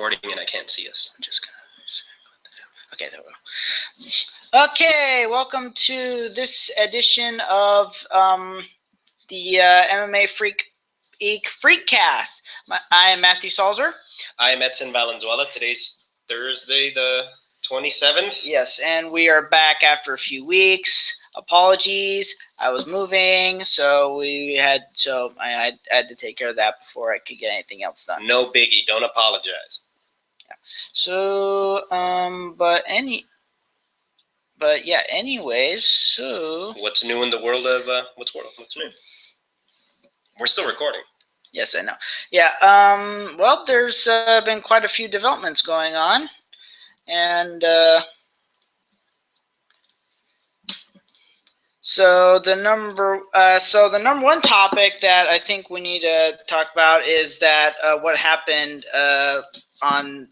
recording and I can't see us. I'm just gonna okay, there we go. Okay, welcome to this edition of the MMA Freakcast. I am Matthew Salzer. I am Edson Valenzuela. Today's Thursday, the 27th. Yes, and we are back after a few weeks. Apologies, I was moving, so I had to take care of that before I could get anything else done. No biggie. Don't apologize. Yeah. So, anyways, so what's new in the world of what's new? We're still recording. Yes, I know. Yeah. Well, there's been quite a few developments going on, and so the number one topic that I think we need to talk about is that what happened on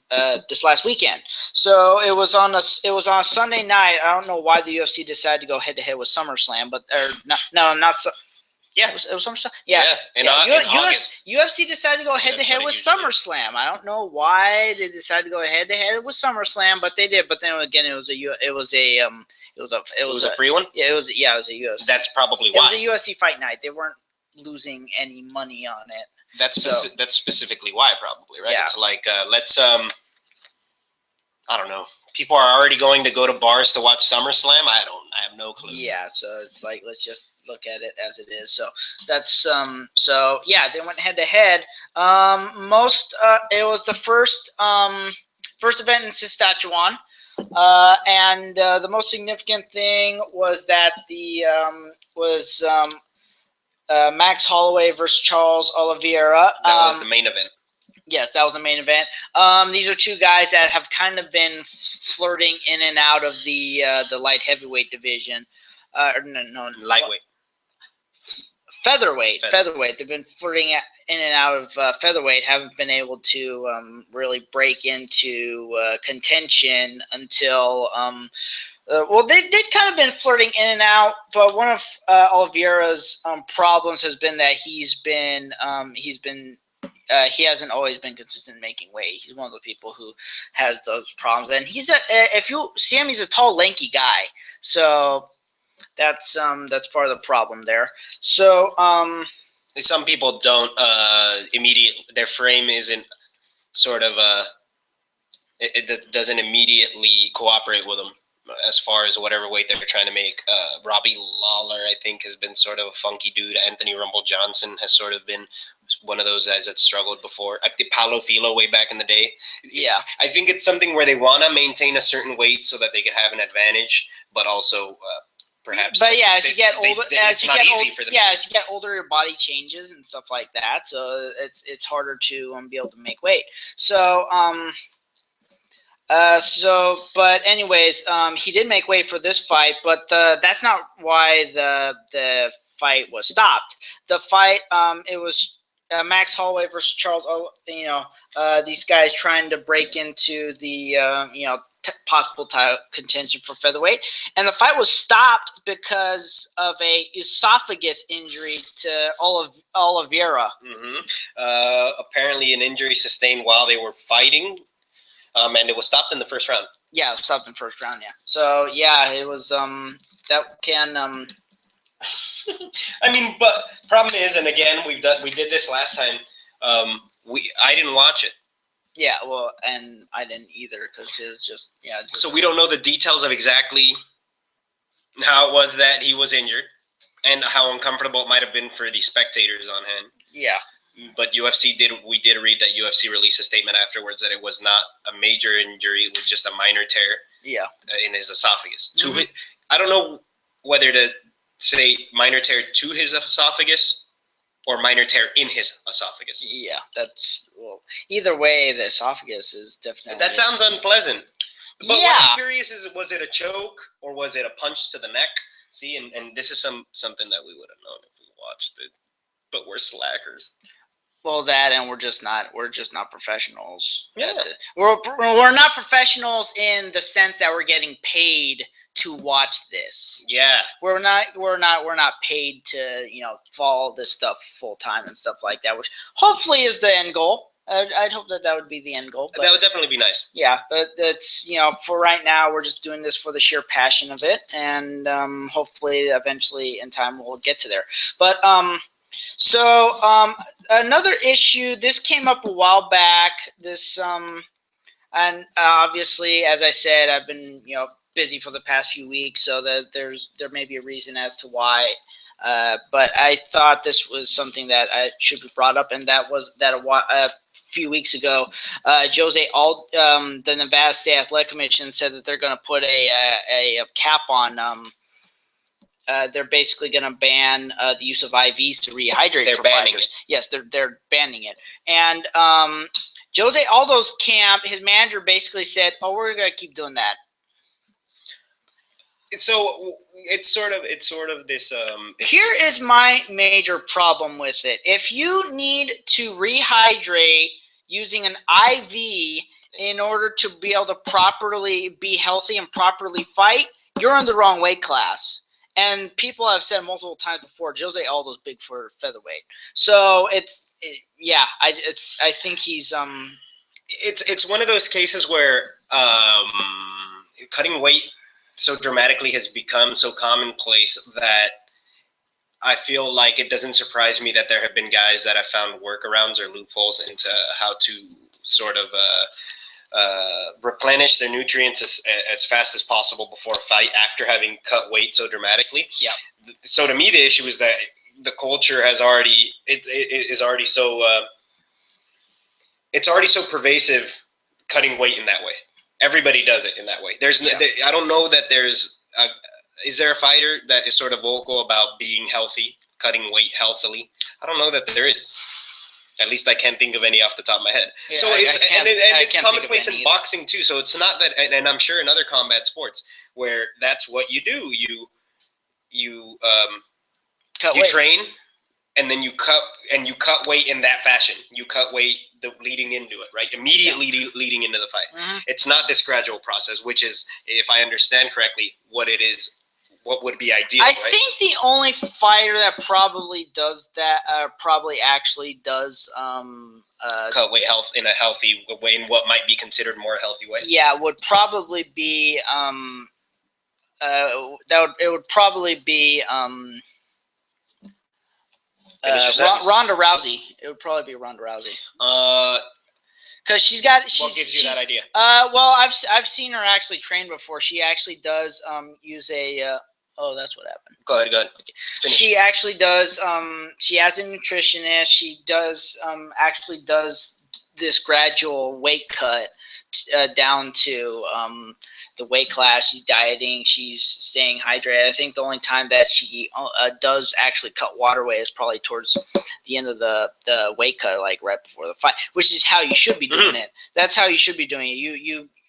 this last weekend. So it was on a Sunday night. I don't know why the UFC decided to go head to head with SummerSlam, Yeah, it was SummerSlam. Yeah, in August. UFC decided to go head to head with SummerSlam. I don't know why they decided to go head to head with SummerSlam, but they did. But then again, it was a free one. Yeah, it was a UFC. That's probably why. It was a UFC fight night. They weren't losing any money on it. That's specifically why, probably, right? Yeah. It's like let's I don't know. People are already going to go to bars to watch SummerSlam. I have no clue. Yeah, so it's like let's just look at it as it is. So that's they went head to head. It was the first event in Saskatchewan. And the most significant thing was that Max Holloway versus Charles Oliveira. That was the main event. Yes, that was the main event. These are two guys that have kind of been flirting in and out of the light heavyweight division. Lightweight. Featherweight. They've been flirting in and out of featherweight. Haven't been able to really break into contention until. They've kind of been flirting in and out, but one of Oliveira's problems has been that he hasn't always been consistent making weight. He's one of the people who has those problems, and if you see him, he's a tall, lanky guy. So that's part of the problem there. So some people don't their frame isn't sort of it doesn't immediately cooperate with them as far as whatever weight they're trying to make. Robbie Lawler, I think, has been sort of a funky dude. Anthony Rumble Johnson has sort of been one of those guys that struggled before. I think Paulo Filo way back in the day. Yeah. I think it's something where they want to maintain a certain weight so that they could have an advantage, but also perhaps. But yeah, as you get older, as you get older, your body changes and stuff like that. So it's harder to be able to make weight. But anyways, he did make weight for this fight, but that's not why the fight was stopped. The fight, it was Max Holloway versus Charles. These guys trying to break into the possible title contention for featherweight, and the fight was stopped because of a esophagus injury to Oliveira. Mm-hmm. Apparently, an injury sustained while they were fighting. And it was stopped in the first round. Yeah, it was stopped in the first round, yeah. So, yeah, it was, that can, I mean, but problem is, and again, we did this last time, I didn't watch it. Yeah, well, and I didn't either, because it was just. So we don't know the details of exactly how it was that he was injured, and how uncomfortable it might have been for the spectators on hand. Yeah. But we did read that UFC released a statement afterwards that it was not a major injury. It was just a minor tear in his esophagus. Mm-hmm. I don't know whether to say minor tear to his esophagus or minor tear in his esophagus. Yeah, either way, the esophagus is definitely. That sounds unpleasant. But yeah. What's curious is, was it a choke or was it a punch to the neck? See, and this is something that we would have known if we watched it. But we're slackers. Well, that, and we're just not professionals. Yeah. We're not professionals in the sense that we're getting paid to watch this. Yeah. We're not paid to, follow this stuff full time and stuff like that, which hopefully is the end goal. I'd hope that would be the end goal. But that would definitely be nice. Yeah, but it's for right now we're just doing this for the sheer passion of it, and hopefully eventually in time we'll get to there. But another issue, this came up a while back. And obviously, as I said, I've been busy for the past few weeks, so that there may be a reason as to why. But I thought this was something that should be brought up, and that was that a few weeks ago, the Nevada State Athletic Commission said that they're going to put a cap on. They're basically going to ban the use of IVs to rehydrate for fighters. Yes, they're banning it, and Jose Aldo's camp, his manager basically said, "Oh, we're going to keep doing that." So it's sort of this. Here is my major problem with it. If you need to rehydrate using an IV in order to be able to properly be healthy and properly fight, you're in the wrong weight class. And people have said multiple times before, Jose Aldo's big for featherweight. So I think he's It's one of those cases where cutting weight so dramatically has become so commonplace that I feel like it doesn't surprise me that there have been guys that have found workarounds or loopholes into how to sort of replenish their nutrients as fast as possible before a fight after having cut weight so dramatically. Yeah. So to me, the issue is that the culture has already it's already so pervasive, cutting weight in that way. Everybody does it in that way. I don't know that there's. Is there a fighter that is sort of vocal about being healthy, cutting weight healthily? I don't know that there is. At least I can't think of any off the top of my head. Yeah, so it's commonplace in boxing too. So it's not that, and I'm sure in other combat sports where that's what you do. You train, and then you cut weight in that fashion. You cut weight leading into it, right? Immediately leading into the fight. Mm-hmm. It's not this gradual process, which is, if I understand correctly, what it is, what would be ideal, I right? think the only fighter that probably does that, probably actually does cut weight in a healthy way, in what might be considered more a healthy way. Yeah, would probably be it would probably be Ronda Rousey. It would probably be Ronda Rousey. Because what gives you that idea? Well, I've seen her actually train before. She actually does use a. Oh, that's what happened. Go ahead. Okay. She actually does. She has a nutritionist. She does actually does this gradual weight cut down to the weight class. She's dieting. She's staying hydrated. I think the only time that she does actually cut water weight is probably towards the end of the weight cut, like right before the fight, which is how you should be doing it. That's how you should be doing it.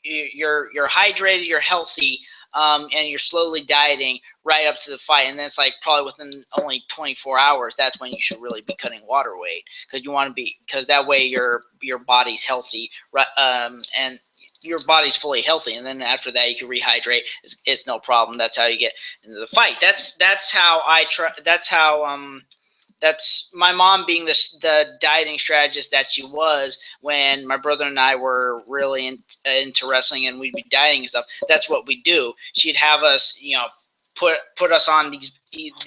You're hydrated. You're healthy. And you're slowly dieting right up to the fight, and then it's like probably within only 24 hours. That's when you should really be cutting water weight, because that way your body's healthy, right? And your body's fully healthy, and then after that you can rehydrate. It's no problem. That's how you get into the fight. That's how I try. That's my mom being the dieting strategist that she was when my brother and I were really into wrestling, and we'd be dieting and stuff. That's what we do. She'd have us, put us on these.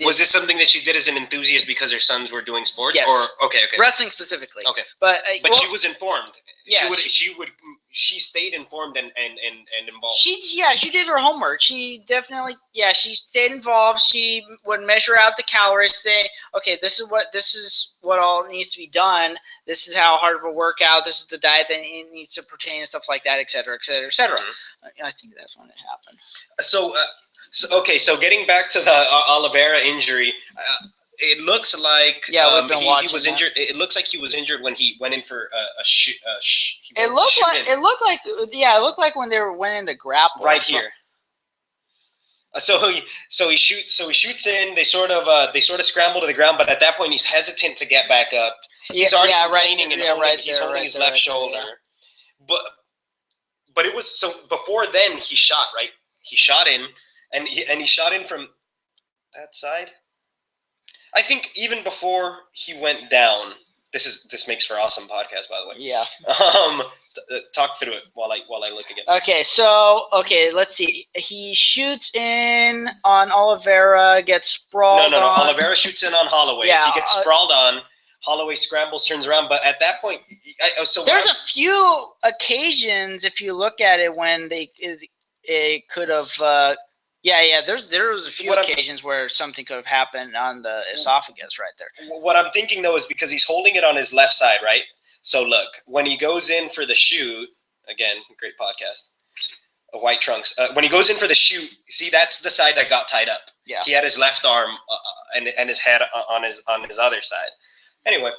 Was this something that she did as an enthusiast because her sons were doing sports? Yes. Or okay. Wrestling specifically. Okay. But she was informed. Yeah. She stayed informed and involved. She did her homework. She definitely, she stayed involved. She would measure out the calories, say, okay, this is what all needs to be done. This is how hard of a workout. This is the diet that it needs to pertain and stuff like that, et cetera, et cetera, et cetera. Mm-hmm. I think that's when it happened. So getting back to the Oliveira injury, it looks like he was injured. It looks like he was injured when he went in for a shoot. It looked like when they went into grapple right here. So he shoots in. They sort of scramble to the ground, but at that point he's hesitant to get back up. He's already complaining and holding his left shoulder. Yeah. But it was so before then he shot, right? He shot in. And he shot in from that side. I think even before he went down, This makes for awesome podcast, by the way. Yeah. Talk through it while I look again. Okay, so let's see. He shoots in on Oliveira, gets sprawled. No. on. Oliveira shoots in on Holloway. Yeah, he gets sprawled on. Holloway scrambles, turns around, but at that point, there's a few occasions, if you look at it, when it could have. There was a few occasions where something could have happened on the esophagus right there. What I'm thinking though is because he's holding it on his left side, right? So look, when he goes in for the shoot, again, great podcast, White Trunks. When he goes in for the shoot, see, that's the side that got tied up. Yeah. He had his left arm and his head on his other side. Anyway,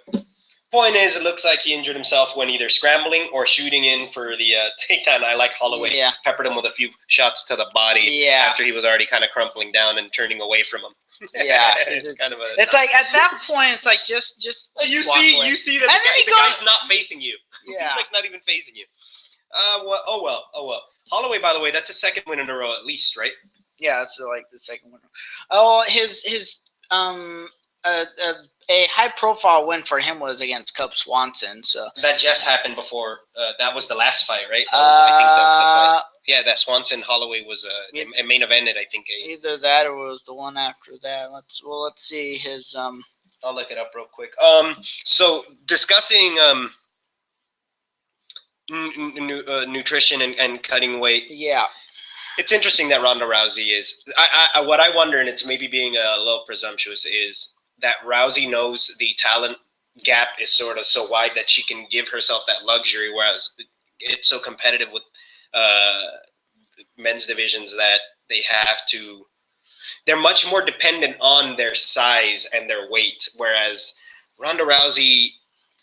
point is, it looks like he injured himself when either scrambling or shooting in for the takedown. I like Holloway peppered him with a few shots to the body after he was already kind of crumpling down and turning away from him. Yeah, it's kind of a. It's like at that point, it's like just. You see that the guy's not facing you. Yeah, he's like not even facing you. Oh well. Holloway, by the way, that's a second win in a row at least, right? Yeah, that's like the second win. Oh, his a high profile win for him was against Cub Swanson. So that just happened before. That was the last fight, right? That was, I think the fight. Yeah, that Swanson Holloway was a main evented. I think either that or it was the one after that. Let's see his. I'll look it up real quick. So discussing nutrition and cutting weight. Yeah. It's interesting that Ronda Rousey is. What I wonder, and it's maybe being a little presumptuous, is that Rousey knows the talent gap is sort of so wide that she can give herself that luxury, whereas it's so competitive with men's divisions that they're much more dependent on their size and their weight, whereas Ronda Rousey,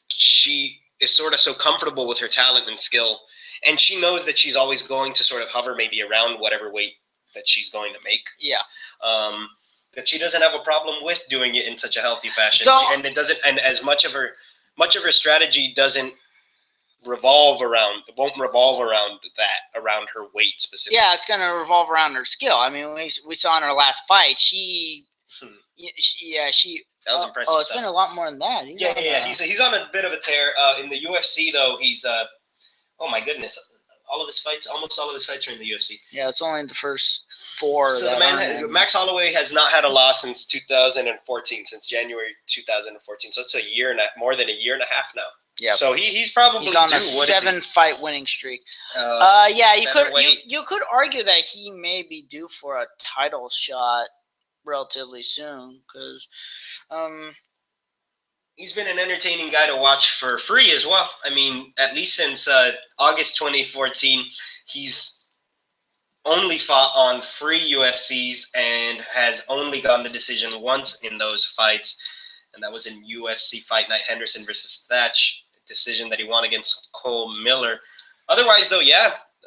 she is sort of so comfortable with her talent and skill, and she knows that she's always going to sort of hover maybe around whatever weight that she's going to make. Yeah. That she doesn't have a problem with doing it in such a healthy fashion, and it doesn't. And as much of her strategy won't revolve around her weight specifically. Yeah, it's going to revolve around her skill. I mean, we saw in her last fight, she. That was impressive. Oh, it's been a lot more than that. He's on a bit of a tear. In the UFC though, he's oh my goodness. Almost all of his fights are in the UFC. Yeah, it's only the first 4. So Max Holloway has not had a loss since 2014, since January 2014. So it's more than a year and a half now. Yeah. So he's probably on a 7-fight winning streak. You could argue that he may be due for a title shot relatively soon because. He's been an entertaining guy to watch for free as well. I mean, at least since August 2014, he's only fought on free UFCs and has only gotten the decision once in those fights, and that was in UFC Fight Night Henderson versus Thatch, a decision that he won against Cole Miller. Otherwise, though,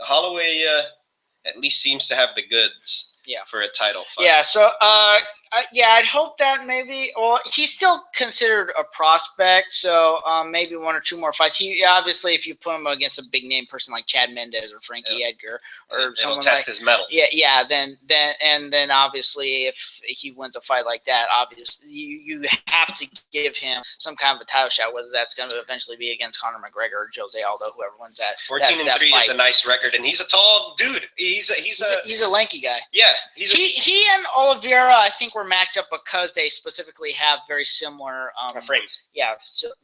Holloway at least seems to have the goods. Yeah, for a title fight. Yeah, so I'd hope that maybe. Well, he's still considered a prospect, so maybe 1 or 2 more fights. He obviously, if you put him against a big name person like Chad Mendez or Frankie Edgar or someone test his mettle. Yeah. Then obviously, if he wins a fight like that, obviously you have to give him some kind of a title shot, whether that's going to eventually be against Conor McGregor or Jose Aldo, whoever wins that. 14-3 is a nice record, and he's a tall dude. He's a lanky guy. Yeah. He and Oliveira, I think, were matched up because they specifically have very similar frames. Yeah,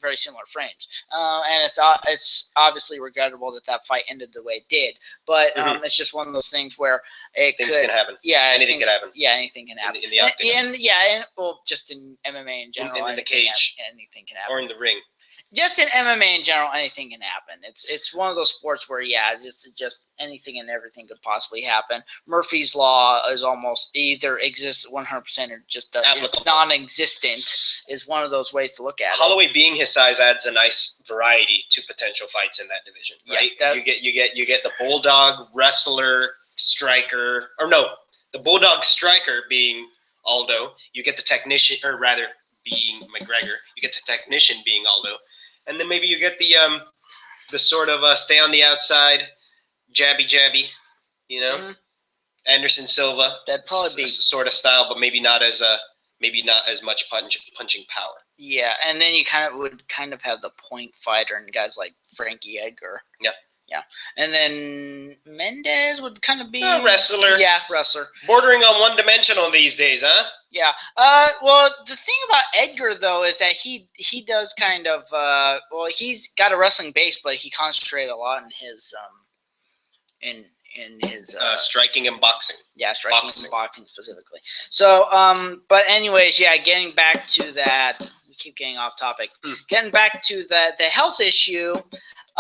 very similar frames. And it's obviously regrettable that fight ended the way it did. But it's just one of those things where things can happen. Yeah, anything can happen. Yeah, anything can happen. In the octagon. Just in MMA in general. In the cage. Anything can happen. Or in the ring. Just in MMA in general, anything can happen. It's one of those sports where just anything and everything could possibly happen. Murphy's Law is almost either exists 100% or just is non-existent. Is one of those ways to look at it. Holloway, being his size, adds a nice variety to potential fights in that division. Right? Yeah, you get the bulldog wrestler striker, or no, the bulldog striker being Aldo. You get the technician, or rather, being McGregor. You get the technician being Aldo. And then maybe you get the sort of stay on the outside, jabby, Anderson Silva. That'd probably be sort of style, but maybe not as much punching power. Yeah, and then you would have the point fighter and guys like Frankie Edgar. Yeah. Yeah, and then Mendez would kind of be a wrestler. Yeah, wrestler. Bordering on one-dimensional these days, huh? Yeah. Well, the thing about Edgar though is that he does kind of he's got a wrestling base, but he concentrated a lot in his in his striking and boxing. Yeah, striking and boxing specifically. So, but anyways, yeah, getting back to that, we keep getting off topic. Getting back to the health issue.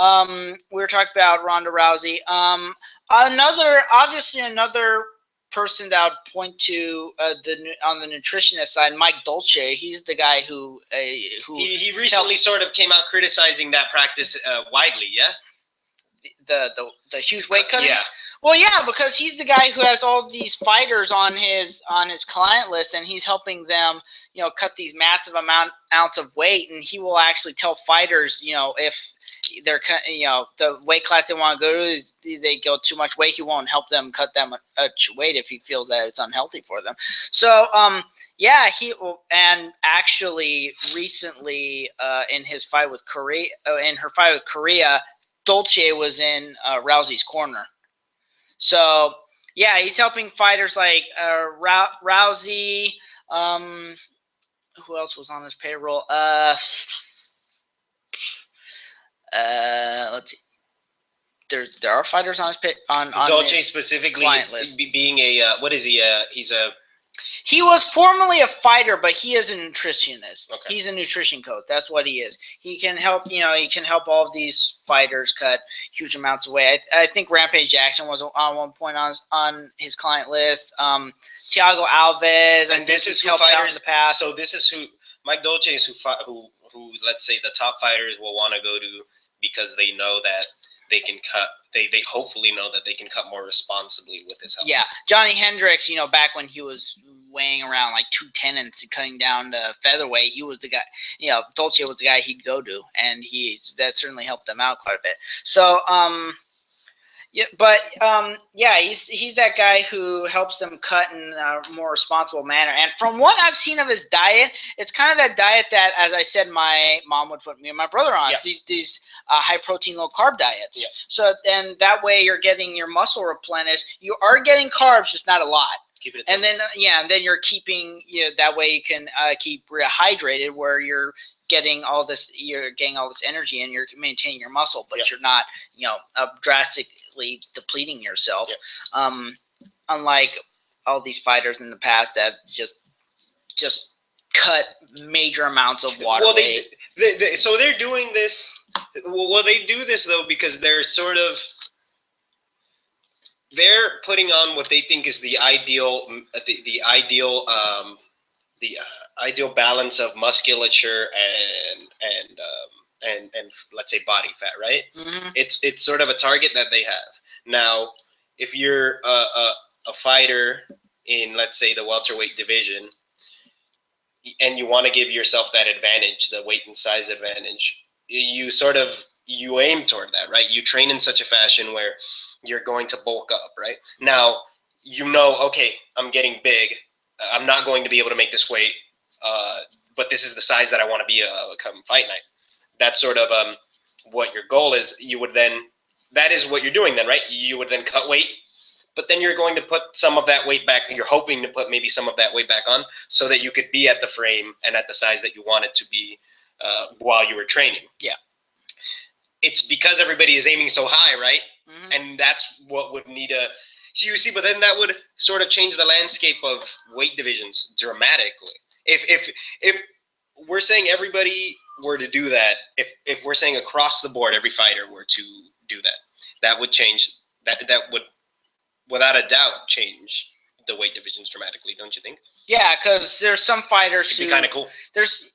We were talking about Ronda Rousey. Another person that I would point to on the nutritionist side, Mike Dolce. He's the guy who he recently sort of came out criticizing that practice widely. Yeah, the huge weight cutting. Yeah. Well, yeah, because he's the guy who has all these fighters on his client list, and he's helping them, cut these massive amounts of weight, and he will actually tell fighters, if they're, the weight class they want to go to, they go too much weight, he won't help them cut that much weight if he feels that it's unhealthy for them. So, yeah, and actually recently in his fight with Korea, Dolce was in Rousey's corner. So, yeah, he's helping fighters like Rousey. Who else was on his payroll? Let's see. There are fighters on his on Dolce his specifically client list. Being a what is he? He was formerly a fighter, but he is a nutritionist. Okay. He's a nutrition coach. That's what he is. He can help, he can help all of these fighters cut huge amounts of weight. I think Rampage Jackson was on one point on his client list. Thiago Alves, and this is who helped out in the past. So this is who Mike Dolce is who let's say the top fighters will want to go to because they know that they can cut. They hopefully know that they can cut more responsibly with his help. Yeah, Johnny Hendricks, back when he was weighing around like 210 and cutting down to featherweight, he was the guy. Dolce was the guy he'd go to, and that certainly helped him out quite a bit. So, yeah, but yeah, he's that guy who helps them cut in a more responsible manner. And from what I've seen of his diet, it's kind of that diet that, as I said, my mom would put me and my brother on. Yeah. These high protein, low carb diets. Yeah. So then that way you're getting your muscle replenished. You are getting carbs, just not a lot. Keep it and then you're keeping that way you can keep rehydrated, where you're getting all this energy and you're maintaining your muscle, but you're not drastically depleting yourself. Yeah. Unlike all these fighters in the past that just cut major amounts of water weight. So they're doing this. Well, they do this though because they're putting on what they think is the ideal balance of musculature and let's say body fat, right? Mm-hmm. It's sort of a target that they have. Now, if you're a fighter in, let's say, the welterweight division, and you want to give yourself that advantage, the weight and size advantage, you aim toward that, right? You train in such a fashion where you're going to bulk up, right? Now, okay, I'm getting big. I'm not going to be able to make this weight, but this is the size that I want to be come fight night. That's sort of what your goal is. That is what you're doing then, right? You would then cut weight, but then you're going to put some of that weight back. You're hoping to put maybe some of that weight back on so that you could be at the frame and at the size that you wanted to be while you were training. Yeah. It's because everybody is aiming so high, right? Mm-hmm. And that's what would need you see, but then that would sort of change the landscape of weight divisions dramatically. If we're saying everybody were to do that, if we're saying across the board every fighter were to do that would change. That would without a doubt change the weight divisions dramatically, don't you think? Yeah, because there's some fighters It'd be kind of cool. Because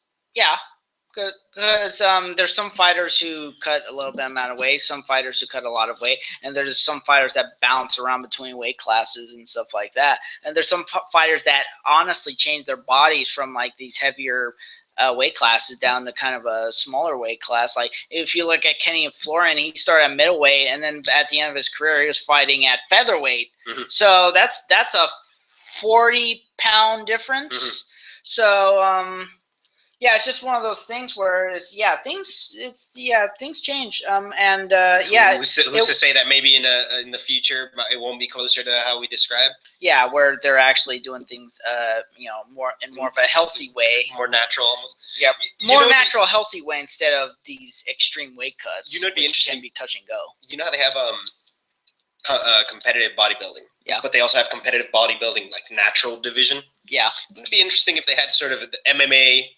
there's some fighters who cut a little bit amount of weight, some fighters who cut a lot of weight, and there's some fighters that bounce around between weight classes and stuff like that. And there's some fighters that honestly change their bodies from like these heavier weight classes down to kind of a smaller weight class. Like if you look at Kenny Florian, he started at middleweight, and then at the end of his career, he was fighting at featherweight. Mm-hmm. So that's a 40-pound difference. Mm-hmm. So Yeah, it's just one of those things where things change. Who's to say that maybe in the future it won't be closer to how we describe? Yeah, where they're actually doing things, more of a healthy way, more natural, almost. Yeah, more natural, healthy way instead of these extreme weight cuts. You know, it'd be interesting. Can be touch and go. You know how they have competitive bodybuilding. Yeah. But they also have competitive bodybuilding, like natural division. Yeah. It'd be interesting if they had sort of the MMA.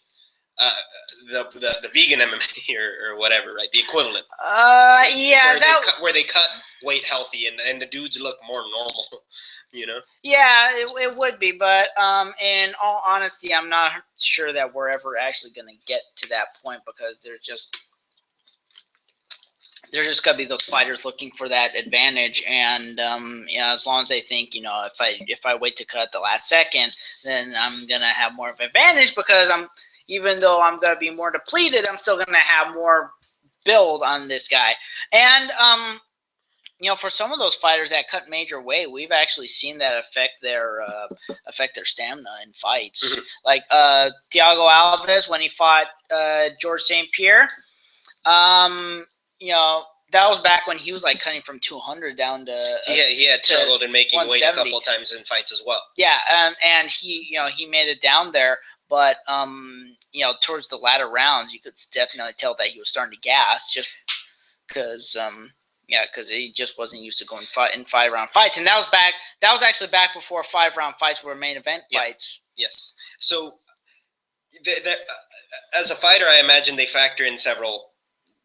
The vegan MMA or whatever, right? The equivalent. Where they cut weight healthy and the dudes look more normal, you know? Yeah, it would be, but in all honesty, I'm not sure that we're ever actually going to get to that point because there's just gonna be those fighters looking for that advantage, and as long as they think, if I wait to cut at the last second, then I'm gonna have more of an advantage because even though I'm going to be more depleted, I'm still going to have more build on this guy. And, for some of those fighters that cut major weight, we've actually seen that affect their stamina in fights. Mm-hmm. Like Thiago Alves, when he fought George St. Pierre, that was back when he was like cutting from 200 down to he had struggled in making weight a couple of times in fights as well. Yeah, and he made it down there. But, towards the latter rounds, you could definitely tell that he was starting to gas just because, because he just wasn't used to going in 5-round fights. And that was actually back before 5-round fights were main event fights. Yes. So, as a fighter, I imagine they factor in several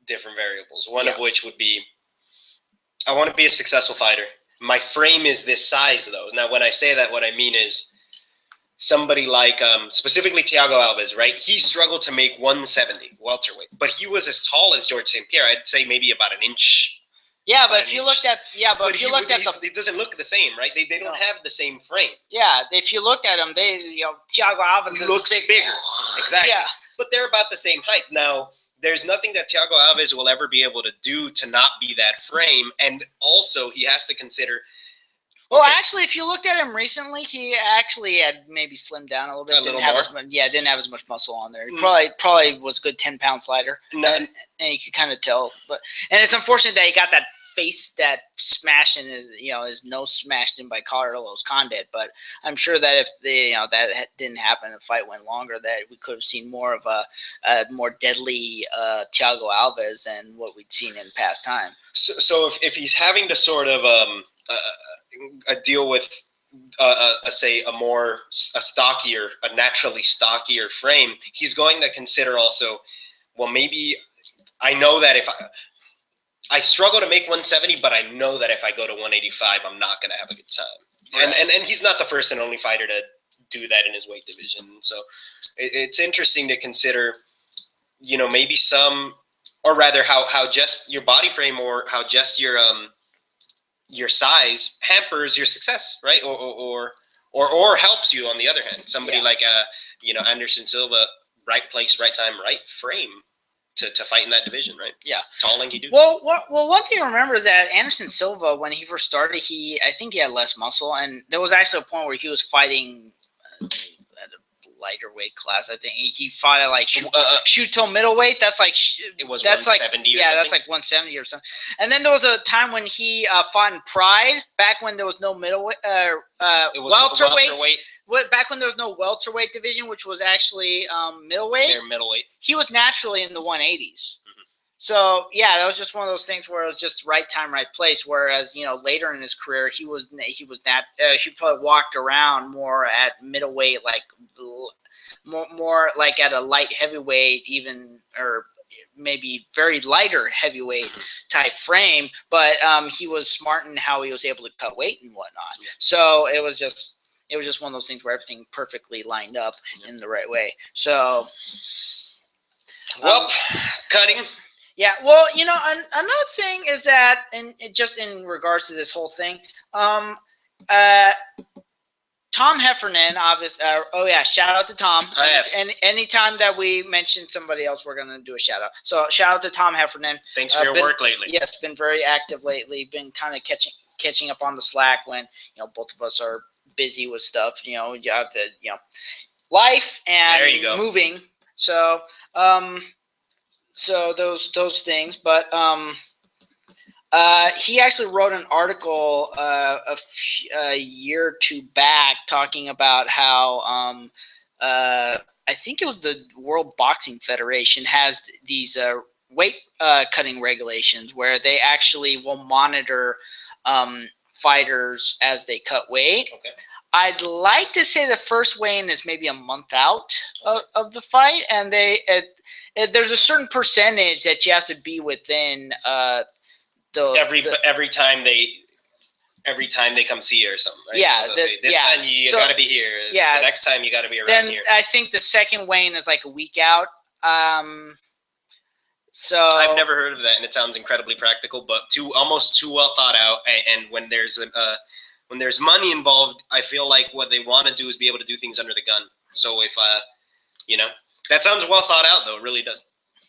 different variables. One of which would be, I want to be a successful fighter. My frame is this size, though. Now, when I say that, what I mean is, somebody like specifically Thiago Alves, right? He struggled to make 170 welterweight, but he was as tall as George St. Pierre. I'd say maybe about an inch. Yeah, but if you looked at it doesn't look the same, right? They don't have the same frame. Yeah, if you look at him, Thiago Alves looks bigger. Exactly. Yeah, but they're about the same height. Now, there's nothing that Thiago Alves will ever be able to do to not be that frame, and also he has to consider. Well, actually, if you looked at him recently, he actually had maybe slimmed down a little bit. Didn't have as much muscle on there. He probably was a good 10-pound fighter. And you could kind of tell. And it's unfortunate that he got that face that smashed in his nose smashed in by Carlos Condit. But I'm sure that if that didn't happen, the fight went longer, that we could have seen more of a more deadly Thiago Alves than what we'd seen in past time. So if he's having to sort of a deal with a naturally stockier frame, he's going to consider also, well, maybe I know that if I struggle to make 170, but I know that if I go to 185, I'm not going to have a good time. Right. And he's not the first and only fighter to do that in his weight division. So it's interesting to consider, maybe or rather how just your body frame or how just your size hampers your success, right? Or helps you on the other hand. Somebody like Anderson Silva, right place, right time, right frame to fight in that division, right? Yeah. Tall, lanky dude. Well, one thing to remember is that Anderson Silva, when he first started, I think he had less muscle, and there was actually a point where he was fighting at a lighter weight class. I think he fought at like shoot till middleweight. That's like it was 170 or something. That's like 170 or something. And then there was a time when he fought in Pride, back when there was no middleweight. It was welterweight. Back when there was no welterweight division, which was actually middleweight. They're middleweight. He was naturally in the 180s. Mm-hmm. So that was just one of those things where it was just right time, right place. Whereas later in his career, he probably walked around more at middleweight, like more like at a light heavyweight, even, or maybe very lighter heavyweight type frame. But he was smart in how he was able to cut weight and whatnot. Yeah. So it was just one of those things where everything perfectly lined up in the right way. So, cutting. Yeah. Well, another thing is that, and just in regards to this whole thing, Tom Heffernan, obviously. Shout out to Tom. And anytime that we mention somebody else, we're gonna do a shout out. So shout out to Tom Heffernan. Thanks for your work lately. Yes, been very active lately. Been kind of catching up on the slack when both of us are busy with stuff. You have the life and moving. So so those things, but he actually wrote an article a year or two back talking about how I think it was the World Boxing Federation has these weight cutting regulations where they actually will monitor fighters as they cut weight. Okay. I'd like to say the first weigh-in is maybe a month out of the fight, and there's a certain percentage that you have to be within every time they come see you or something, right? Yeah, this time you got to be here. Yeah, the next time you got to be around then here. I think the second weigh-in is like a week out. So I've never heard of that, and it sounds incredibly practical, but almost too well thought out. And when there's money involved, I feel like what they want to do is be able to do things under the gun. So if that sounds well thought out, though. It really does.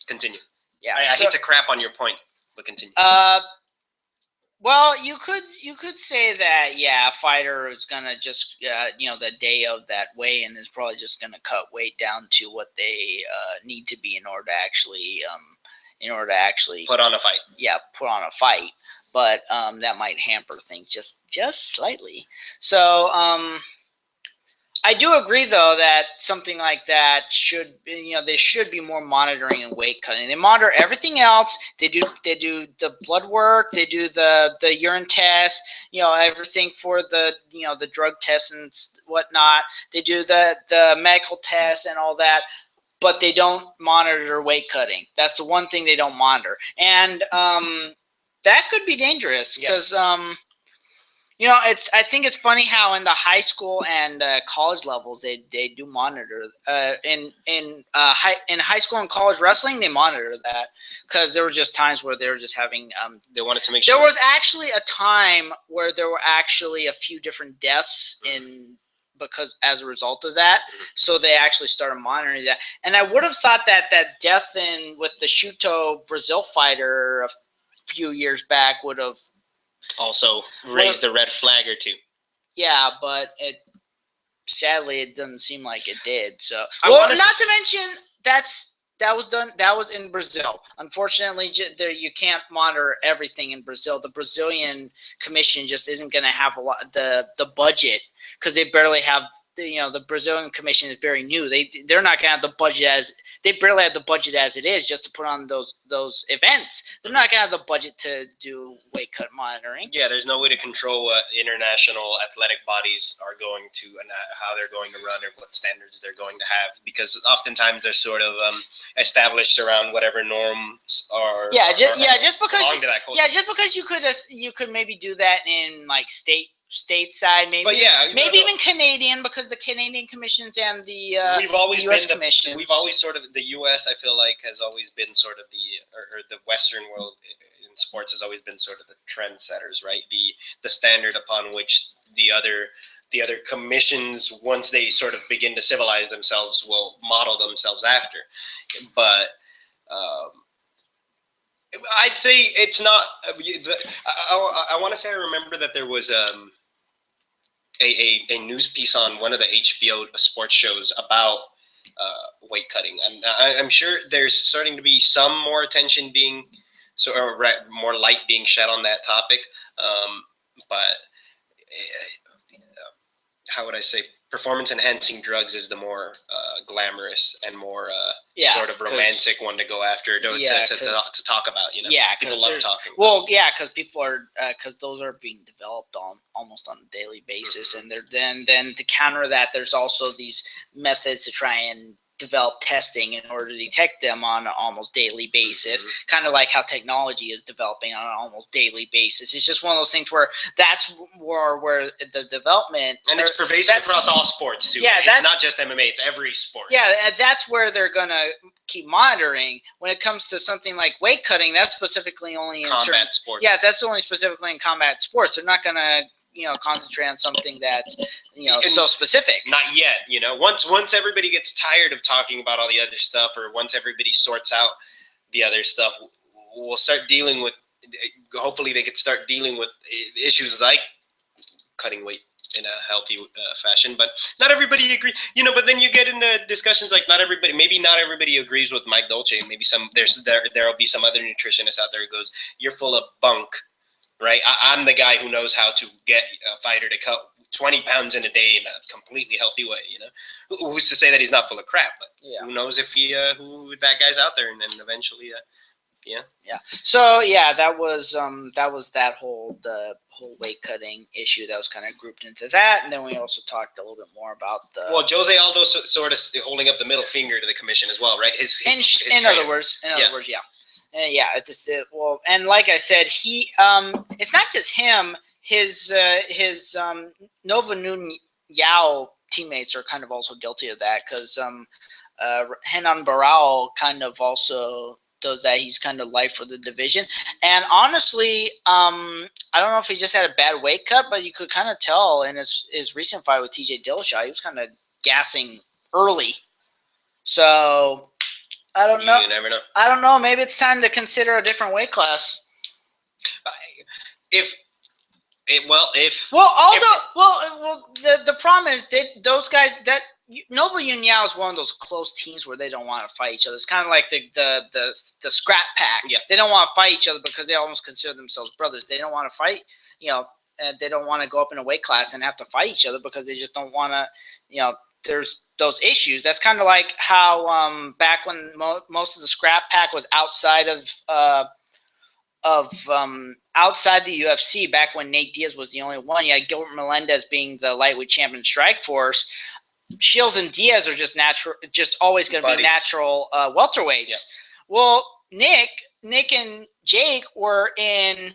Continue. Yeah, I hate to crap on your point, but continue. Well, you could say that, yeah, a fighter is gonna just the day of that weigh-in is probably just gonna cut weight down to what they need to be in order to actually put on a fight. Yeah, put on a fight, but that might hamper things just slightly. So I do agree, though, that something like that there should be more monitoring and weight cutting. They monitor everything else. They do the blood work. They do the urine test. Everything for the the drug tests and whatnot. They do the medical tests and all that, but they don't monitor weight cutting. That's the one thing they don't monitor, and that could be dangerous because. Yes. I think it's funny how in the high school and college levels they do monitor. In high school and college wrestling, they monitor that because there were just times where they were just having. They wanted to make sure. There was actually a time where there were actually a few different deaths because as a result of that, so they actually started monitoring that. And I would have thought that death with the Shuto Brazil fighter a few years back would have. Also raised the red flag or two. Yeah, but sadly it doesn't seem like it did. So, not to mention that was in Brazil. Unfortunately, you can't monitor everything in Brazil. The Brazilian Commission just isn't going to have a lot the budget because they barely have. The Brazilian Commission is very new. They're not going to have the budget they barely have the budget as it is just to put on those events. They're not going to have the budget to do weight cut monitoring. Yeah, there's no way to control what international athletic bodies are going to and how they're going to run or what standards they're going to have because oftentimes they're sort of established around whatever norms are. Just because belong to that culture. just because you could maybe do that in like stateside, maybe, but even Canadian, because the Canadian commissions and the U.S. commissions. We've always sort of the U.S. I feel like has always been sort of the Western world in sports has always been sort of the trendsetters, right? The standard upon which the other commissions, once they sort of begin to civilize themselves, will model themselves after. But I'd say it's not. I want to say I remember that there was a news piece on one of the HBO sports shows about weight cutting, and I'm sure there's starting to be some more attention being, more light being shed on that topic. But how would I say? Performance-enhancing drugs is the more glamorous and more sort of romantic one to go after to talk about. People love talking. Well, because people are because those are being developed almost on a daily basis, and then to counter that, there's also these methods to try and develop testing in order to detect them on an almost daily basis, kind of like how technology is developing on an almost daily basis. It's just one of those things where that's where the development, and it's pervasive across all sports too. Yeah, it's not just MMA; it's every sport. Yeah, and that's where they're gonna keep monitoring. When it comes to something like weight cutting, that's specifically only in combat sports. Yeah, that's only specifically in combat sports. They're not gonna concentrate on something that's so specific. Not yet. Once everybody gets tired of talking about all the other stuff, or once everybody sorts out the other stuff, we'll start dealing with. Hopefully, they could start dealing with issues like cutting weight. in a healthy fashion. But not everybody agree, But then you get into discussions like maybe not everybody agrees with Mike Dolce. Maybe there'll be some other nutritionist out there who goes, "You're full of bunk." Right, I'm the guy who knows how to get a fighter to cut 20 pounds in a day in a completely healthy way. Who's to say that he's not full of crap? But who knows if who that guy's out there, and then eventually, yeah. So that was that whole weight cutting issue that was kind of grouped into that, and then we also talked a little bit more about the. Well, Jose Aldo sort of holding up the middle finger to the commission as well, right? In other words, yeah. Well, and like I said, he it's not just him. His Nova Noon Yao teammates are kind of also guilty of that because Renan Barao kind of also does that. He's kind of light for the division, and honestly, I don't know if he just had a bad weight cut, but you could kind of tell in his recent fight with TJ Dillashaw, he was kind of gassing early. So. I don't know. You never know. I don't know. Maybe it's time to consider a different weight class. The problem is those guys that Nova Uniao is one of those close teams where they don't want to fight each other. It's kind of like the scrap pack. Yeah. They don't want to fight each other because they almost consider themselves brothers. They don't want to fight. They don't want to go up in a weight class and have to fight each other because they just don't want to. There's those issues. That's kind of like how back when most of the scrap pack was outside of outside the UFC, back when Nate Diaz was the only one. You had Gilbert Melendez being the lightweight champion in Strikeforce. Shields and Diaz are just always going to be natural welterweights. Yeah. Well, Nick and Jake were in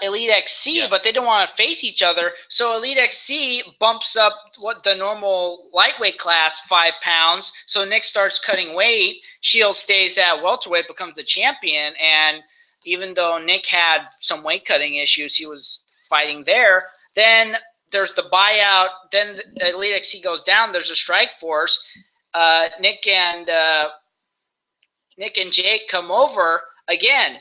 Elite XC, but they don't want to face each other. So Elite XC bumps up what the normal lightweight class 5 pounds. So Nick starts cutting weight. Shields stays at welterweight, becomes the champion. And even though Nick had some weight cutting issues, he was fighting there. Then there's the buyout. Then Elite XC goes down. There's a Strikeforce. Nick and Jake come over again.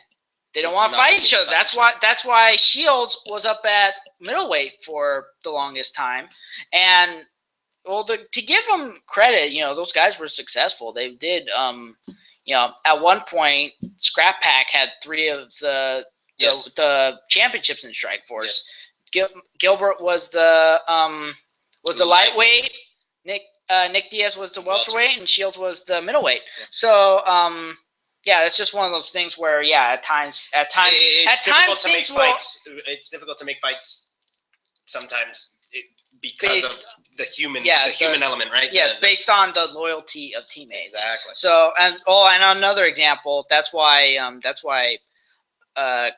They don't want to fight each other. That's why Shields was up at middleweight for the longest time. And to give them credit, those guys were successful. They did. At one point, Scrap Pack had 3 of the championships in Strikeforce. Yes. Gilbert was the lightweight. Nick Diaz was the welterweight, and Shields was the middleweight. Yeah. So. It's just one of those things where, at times, it's difficult to make fights sometimes because of the human element, right? Yes, based on the loyalty of teammates. Exactly. So, and another example, that's why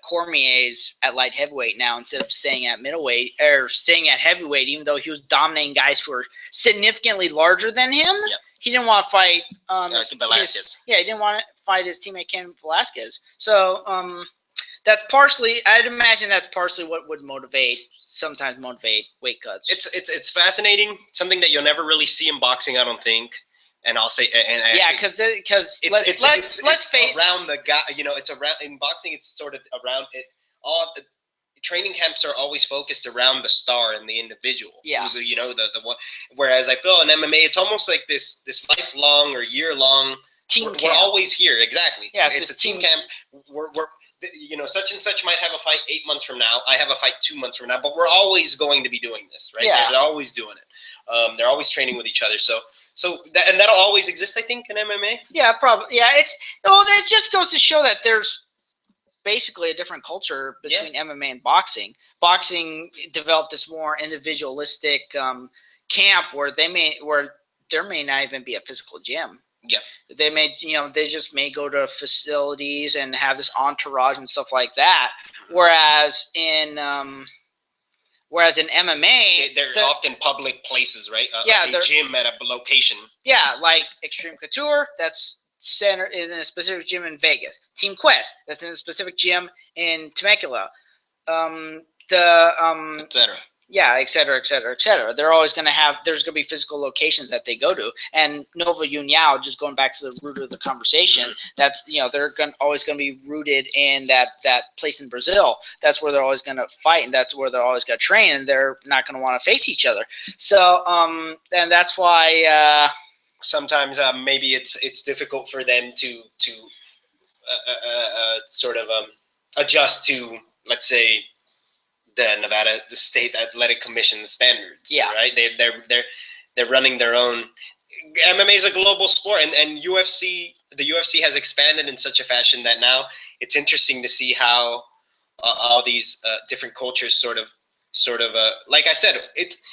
Cormier's at light heavyweight now instead of staying at middleweight or staying at heavyweight, even though he was dominating guys who were significantly larger than him. Yep. He didn't want to fight Velasquez. He didn't want to fight his teammate Ken Velasquez. So that's partially. I'd imagine that's partially what would sometimes motivate weight cuts. It's fascinating. Something that you'll never really see in boxing, I don't think. And I'll say, because let's face around the guy. It's around in boxing. It's sort of around it. All the training camps are always focused around the star and the individual. Yeah. Who's, the one. Whereas I feel in MMA, it's almost like this lifelong or year-long team camp. We're always here. Exactly. Yeah. It's a team camp. We're such and such might have a fight 8 months from now. I have a fight 2 months from now. But we're always going to be doing this, right? Yeah. They're always doing it. They're always training with each other. So that'll always exist, I think, in MMA. Yeah, probably. Yeah, it just goes to show that there's basically a different culture between MMA and boxing. Boxing developed this more individualistic camp where there may not even be a physical gym. Yeah, they just may go to facilities and have this entourage and stuff like that. Whereas in MMA, they're often public places, right? A gym at a location. Yeah, like Extreme Couture, that's centered in a specific gym in Vegas. Team Quest, that's in a specific gym in Temecula. Etc. Yeah, et cetera, et cetera, et cetera. They're always going to have. There's going to be physical locations that they go to, and Nova União, just going back to the root of the conversation, that's they're always going to be rooted in that place in Brazil. That's where they're always going to fight, and that's where they're always going to train, and they're not going to want to face each other. So, and that's why sometimes maybe it's difficult for them to sort of adjust to, let's say, the State Athletic Commission standards. Yeah. Right. They're running their own. MMA is a global sport, and the UFC has expanded in such a fashion that now it's interesting to see how all these different cultures sort of like I said,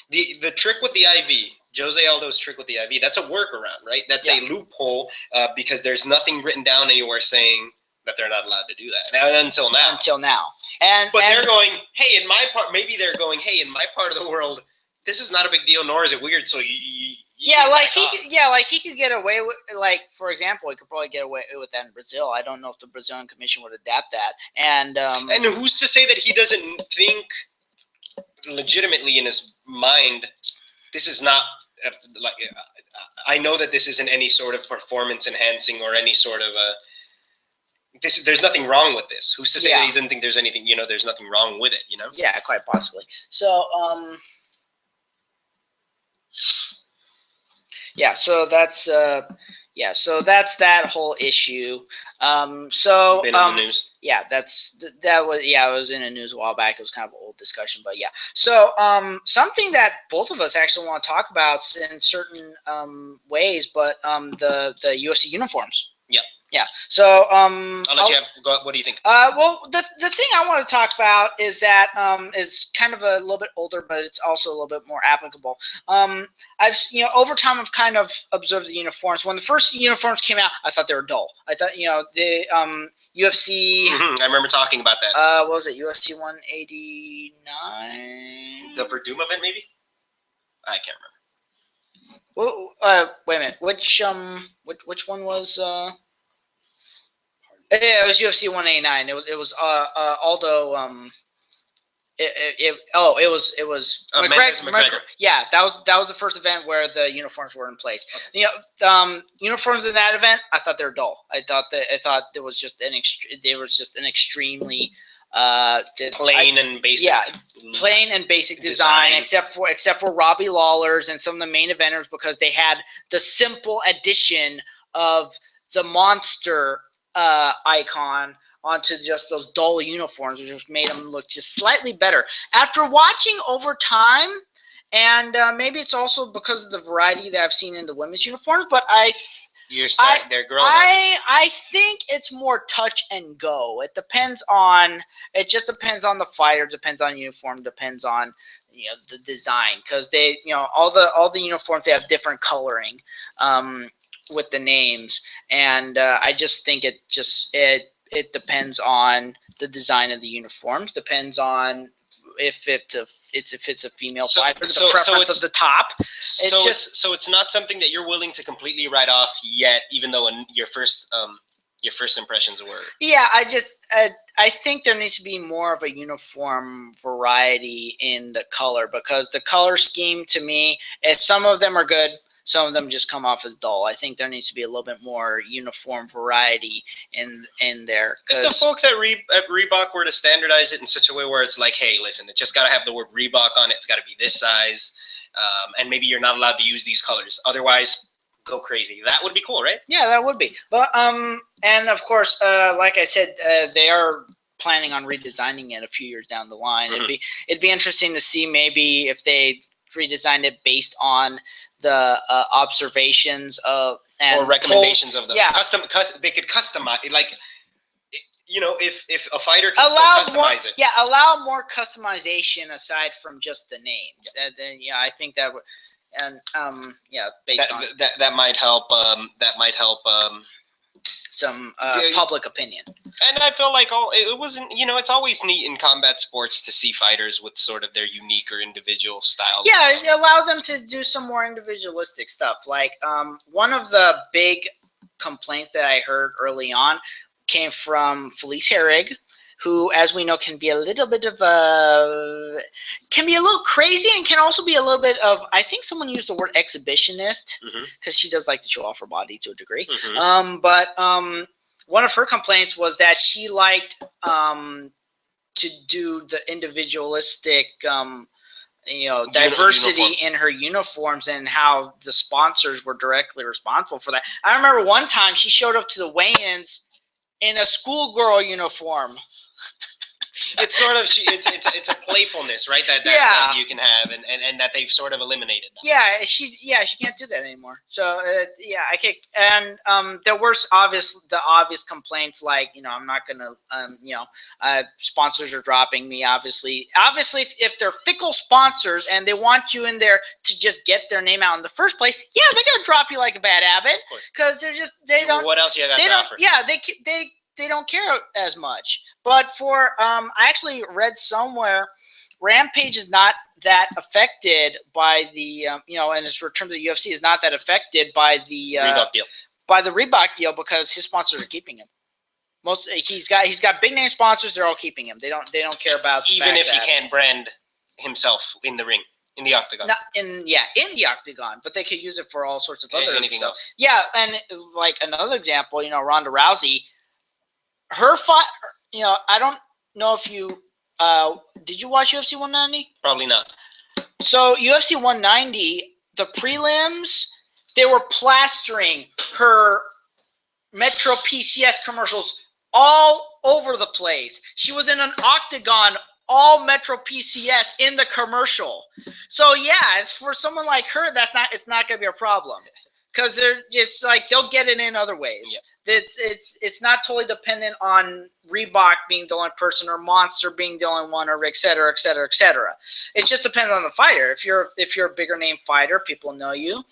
the trick with the IV. Jose Aldo's trick with the IV, that's a workaround, right? That's a loophole because there's nothing written down anywhere saying that they're not allowed to do that until now. But they're going, hey, in my part, maybe they're going, hey, in my part of the world, this is not a big deal, nor is it weird. So he could get away with, like, for example, he could probably get away with that in Brazil. I don't know if the Brazilian Commission would adapt that. And who's to say that he doesn't think legitimately in his mind, this is not I know that this isn't any sort of performance enhancing or any sort of there's nothing wrong with this. Who's to say that he didn't think there's anything, there's nothing wrong with it, Yeah, quite possibly. So, so that's that whole issue. So been in the news. Yeah, it was in the news a while back. It was kind of an old discussion, but yeah. So something that both of us actually want to talk about in certain ways, but the UFC uniforms. Yeah. Yeah. So I'll let you have. What do you think? Well, the thing I want to talk about is that is kind of a little bit older, but it's also a little bit more applicable. I've over time I've kind of observed the uniforms. When the first uniforms came out, I thought they were dull. I thought the UFC. I remember talking about that. What was it? UFC 189. The Verdum event, maybe. I can't remember. Well, wait a minute. Which one was? Yeah, it was UFC 189. It was Aldo. It was McGregor. Yeah, that was the first event where the uniforms were in place. Okay. Uniforms in that event, I thought they were dull. I thought there was just an extremely plain and basic. Yeah, plain and basic design, except for Robbie Lawler's and some of the main eventers, because they had the simple addition of the monster icon onto just those dull uniforms, which just made them look just slightly better. After watching over time, and maybe it's also because of the variety that I've seen in the women's uniforms, but they're growing. I think it's more touch and go. It just depends on the fighter, depends on uniform, depends on the design, because they all the uniforms, they have different coloring with the names, and I just think it depends on the design of the uniforms, depends on if it's a female fighter, the preference of the top. So it's not something that you're willing to completely write off yet, even though your first impressions were. Yeah, I think there needs to be more of a uniform variety in the color, because the color scheme, to me, some of them are good, some of them just come off as dull. I think there needs to be a little bit more uniform variety in there. If the folks at Reebok were to standardize it in such a way where it's like, hey, listen, it just got to have the word Reebok on it. It's got to be this size. And maybe you're not allowed to use these colors. Otherwise, go crazy. That would be cool, right? Yeah, that would be. But and of course, like I said, they are planning on redesigning it a few years down the line. Mm-hmm. It'd be interesting to see maybe if they redesigned it based on the observations of or recommendations of the custom. They could customize it, like, if a fighter can still customize it. Yeah, allow more customization aside from just the names. Yeah. And then I think that would, and based on that might help. That might help. Some public opinion. And I feel like it wasn't, it's always neat in combat sports to see fighters with sort of their unique or individual style. Yeah, allow them to do some more individualistic stuff. Like one of the big complaints that I heard early on came from Felice Herrig, who, as we know, can be a little bit of can be a little crazy and can also be a little bit of, I think someone used the word exhibitionist because she does like to show off her body to a degree. But one of her complaints was that she liked to do the individualistic diversity uniforms in her uniforms and how the sponsors were directly responsible for that. I remember one time she showed up to the weigh-ins in a schoolgirl uniform. It's sort of it's a playfulness, right? That you can have, and that they've sort of eliminated now. Yeah, she can't do that anymore. So I can't. And there were the obvious complaints, like I'm not gonna sponsors are dropping me. Obviously, if they're fickle sponsors and they want you in there to just get their name out in the first place, yeah, they're gonna drop you like a bad habit because they don't. What else you got to offer? Yeah, they don't care as much. But for I actually read somewhere, Rampage is not that affected by the and his return to the UFC is not that affected by the Reebok deal. By the Reebok deal because his sponsors are keeping him. He's got big name sponsors. They're all keeping him. They don't care about even if he can't brand himself in the ring. In the octagon. Not in the octagon, but they could use it for all sorts of other anything else. Yeah, and like another example, Ronda Rousey, her fight. I don't know if you did you watch UFC 190? Probably not. So UFC 190, the prelims, they were plastering her Metro PCS commercials all over the place. She was in an octagon, all Metro PCS in the commercial. So yeah, it's for someone like her, it's not gonna be a problem because they're just like they'll get it in other ways. Yeah. It's not totally dependent on Reebok being the only person or Monster being the only one or et cetera, et cetera, et cetera. It just depends on the fighter. If you're a bigger name fighter, people know you.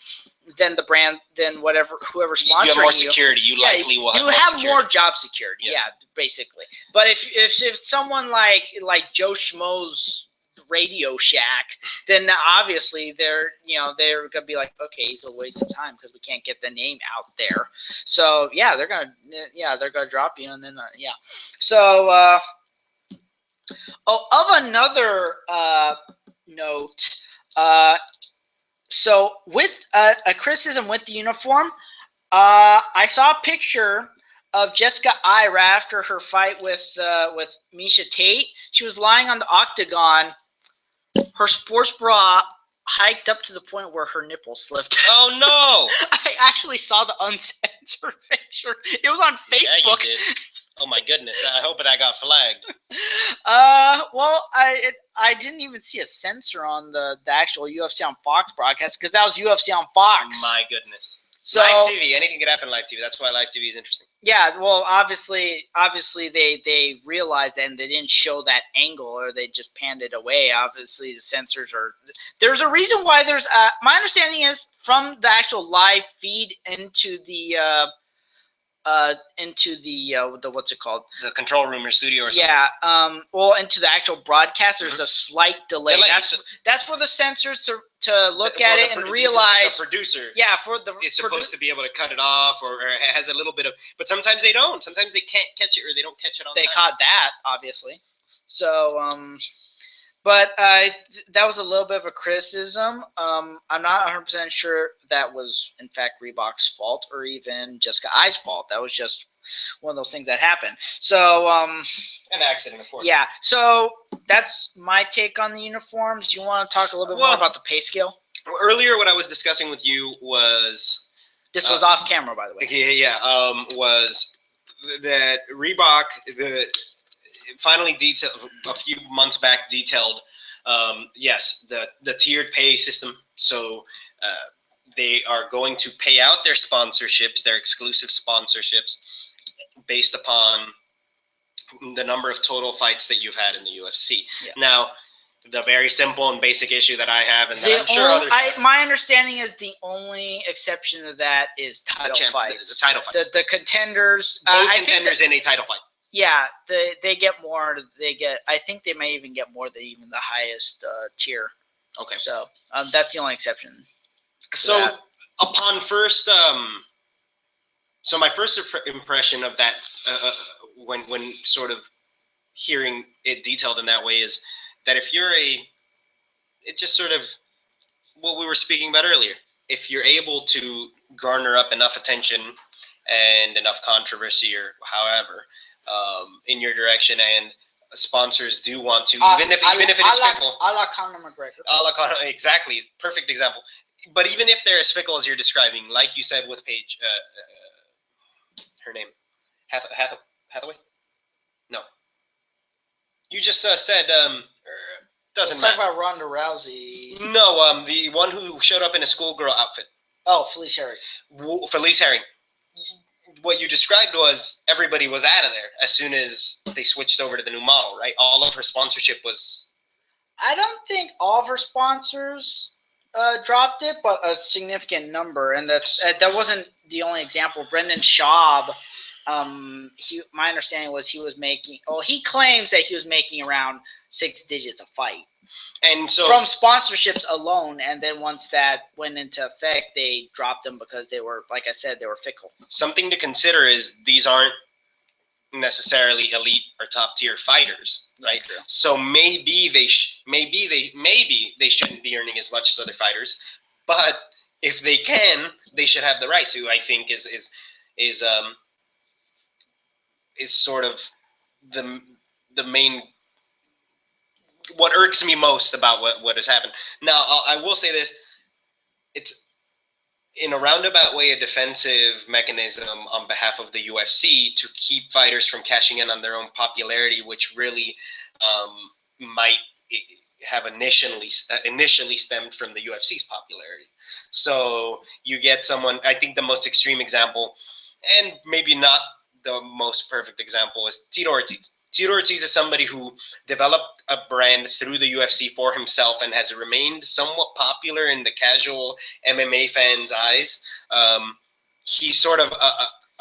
Then the brand, then whoever's sponsoring you. You have more security. You likely will have more security. You have more job security. Yeah, basically. But if someone like Joe Schmo's Radio Shack, then obviously they're gonna be like, okay, it's a waste of time because we can't get the name out there. So they're gonna drop you, and then So of another note, so with a criticism with the uniform, I saw a picture of Jessica Ai right after her fight with Miesha Tate. She was lying on the octagon. Her sports bra hiked up to the point where her nipples slipped. Oh, no. I actually saw the uncensored picture. It was on Facebook. Yeah, you did. Oh, my goodness. I hope that got flagged. Well, I didn't even see a censor on the actual UFC on Fox broadcast because that was UFC on Fox. My goodness. So, live TV. Anything could happen live TV. That's why live TV is interesting. Yeah, well, obviously they realized and they didn't show that angle, or they just panned it away. Obviously, the censors are. There's a reason why there's. My understanding is from the actual live feed into the what's it called? The control room or studio or something. Yeah. Well, into the actual broadcast, there's a slight delay. That's for the censors to look at it and realize the producer. Yeah, for the is supposed to be able to cut it off, or has a little bit of. But sometimes they don't. Sometimes they can't catch it, or they don't catch it on. They caught that, obviously. So, but that was a little bit of a criticism. I'm not 100% sure that was in fact Reebok's fault or even Jessica Ai's fault. That was just one of those things that happened. So, an accident, of course. Yeah. So that's my take on the uniforms. Do you want to talk a little bit more about the pay scale? Earlier, what I was discussing with you was this was off camera, by the way. Yeah. Was that Reebok finally detailed a few months back detailed yes, the tiered pay system. So they are going to pay out their sponsorships, their exclusive sponsorships, based upon the number of total fights that you've had in the UFC. Yeah. Now, the very simple and basic issue that I have, and that I'm sure others have. My understanding is the only exception to that is title fights. The title fights. The contenders. Both contenders in a title fight. Yeah, they get more. I think they may even get more than even the highest tier. Okay. So that's the only exception. So upon first, so my first impression of that, when sort of hearing it detailed in that way is that if you're it just sort of what we were speaking about earlier. If you're able to garner up enough attention and enough controversy or however in your direction, and sponsors do want to, even if it is fickle. A la Conor McGregor. A la Conor, exactly. Perfect example. But even if they're as fickle as you're describing, like you said with Paige, her name, Hathaway? No. You just said, doesn't matter. Talk about Ronda Rousey. No, the one who showed up in a schoolgirl outfit. Oh, Felice Herring. Felice Herring. What you described was everybody was out of there as soon as they switched over to the new model, right? All of her sponsorship was... I don't think all of her sponsors dropped it, but a significant number. And that wasn't the only example. Brendan Schaub, my understanding was he was making... Well, he claims that he was making around 6 digits a fight. And so from sponsorships alone, and then once that went into effect, they dropped them because they were, like I said, they were fickle. Something to consider is these aren't necessarily elite or top tier fighters, right? True. So maybe they shouldn't be earning as much as other fighters, but if they can, they should have the right to. I think is sort of the main. What irks me most about what has happened. Now, I will say this. It's, in a roundabout way, a defensive mechanism on behalf of the UFC to keep fighters from cashing in on their own popularity, which really might have initially stemmed from the UFC's popularity. So you get someone, I think the most extreme example, and maybe not the most perfect example, is Tito Ortiz. Tito Ortiz is somebody who developed a brand through the UFC for himself and has remained somewhat popular in the casual MMA fans' eyes. He's sort of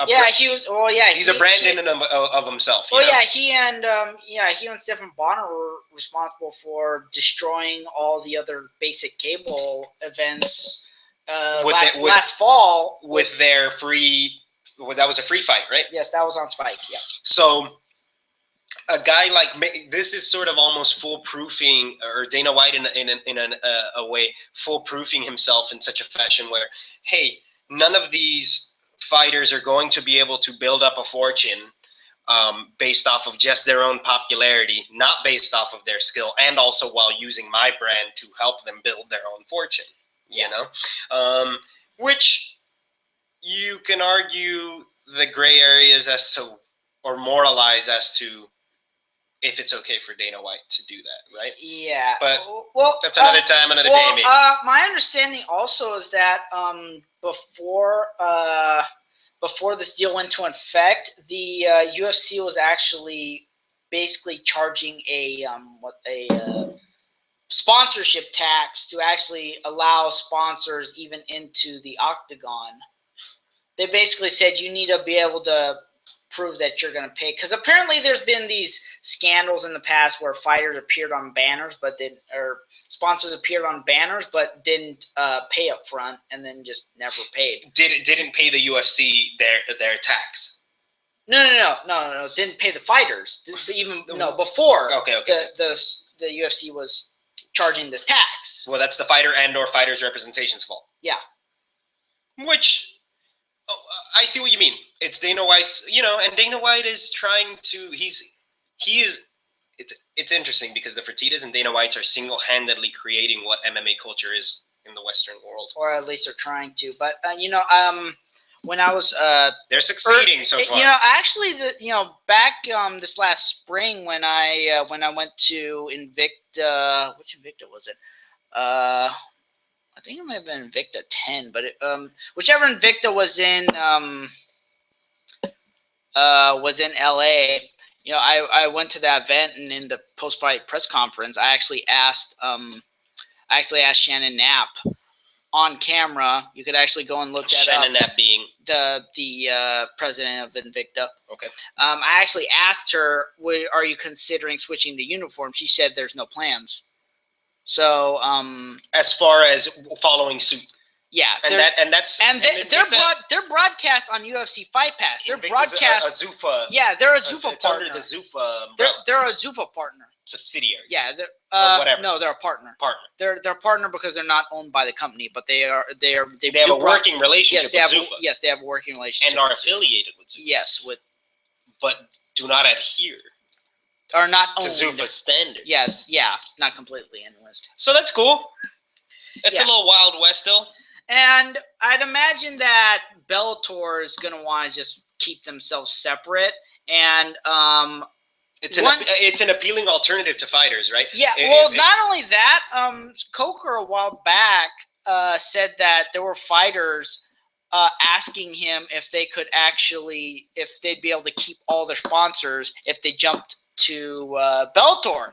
he's a brand in and of himself. He and Stephen Bonner were responsible for destroying all the other basic cable events last fall with their free. Well, that was a free fight, right? Yes, that was on Spike. Yeah. So a guy like this is sort of almost foolproofing, or Dana White in a way foolproofing himself in such a fashion where, hey, none of these fighters are going to be able to build up a fortune based off of just their own popularity, not based off of their skill, and also while using my brand to help them build their own fortune. You know, which you can argue the gray areas as to, or moralize as to, if it's okay for Dana White to do that, right? Yeah. But that's another time, another day, maybe. My understanding also is that before this deal went into effect, the UFC was actually basically charging a sponsorship tax to actually allow sponsors even into the octagon. They basically said you need to be able to prove that you're going to pay, because apparently there's been these scandals in the past where fighters appeared on banners or sponsors appeared on banners but didn't pay up front and then just never paid. Didn't pay the UFC their tax. No. Didn't pay the fighters. Before. Okay. The UFC was charging this tax. Well, that's the fighter and/or fighters' representation's fault. Yeah. Which. I see what you mean. It's Dana White's, and Dana White is trying to. It's interesting because the Fertittas and Dana Whites are single-handedly creating what MMA culture is in the Western world, or at least they're trying to. But when I was they're succeeding so far. Actually, back this last spring when I went to Invicta, which Invicta was it? I think it might have been Invicta 10, but whichever Invicta was in LA. I went to that event, and in the post-fight press conference, I actually asked Shannon Knapp on camera. You could actually go and look that up. Shannon Knapp being the president of Invicta. Okay. I actually asked her, "Are you considering switching the uniform?" She said, "There's no plans." So, as far as following suit, Yeah, and they're broadcast on UFC Fight Pass. They're broadcast a Zuffa. Yeah, they're a Zuffa it's partner. Under the Zuffa umbrella. They're a Zuffa partner. Subsidiary. Yeah, or whatever. No, they're a partner. Partner. They're a partner because they're not owned by the company, but they have a working relationship with Zuffa. Yes, they have a working relationship. And are affiliated with Zuffa. Yes, but do not adhere. Are not owned. To Zuffa standards. Yes, yeah, not completely anyways. So that's cool. It's a little Wild West still. And I'd imagine that Bellator is going to want to just keep themselves separate. And it's an appealing alternative to fighters, right? Yeah, not only that, Coker a while back said that there were fighters asking him if they'd be able to keep all their sponsors if they jumped to Bellator.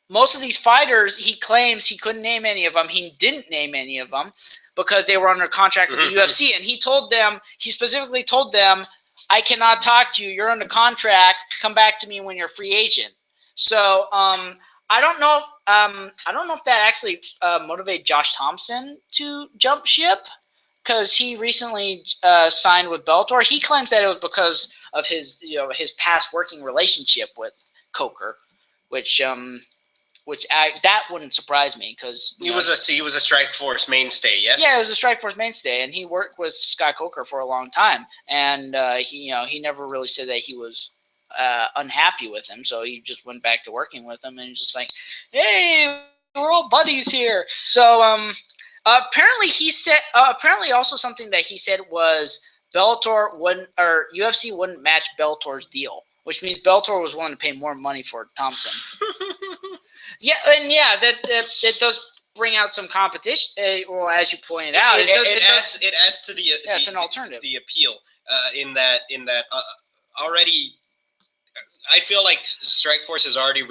Most of these fighters, he claims he couldn't name any of them. He didn't name any of them because they were under contract with the UFC. And he specifically told them, I cannot talk to you. You're under contract. Come back to me when you're a free agent. So I don't know if that actually motivated Josh Thompson to jump ship because he recently signed with Bellator. He claims that it was because of his past working relationship with Coker, which that wouldn't surprise me because he was a Strikeforce mainstay. Yes. Yeah, he was a Strikeforce mainstay, and he worked with Scott Coker for a long time. And he never really said that he was unhappy with him, so he just went back to working with him and just like, hey, we're all buddies here. So apparently he said also something that he said was UFC wouldn't match Bellator's deal, which means Bellator was willing to pay more money for Thompson. Yeah, and that does bring out some competition. Well, as you pointed out, it adds to it's an alternative. The appeal in that already, I feel like Strikeforce is already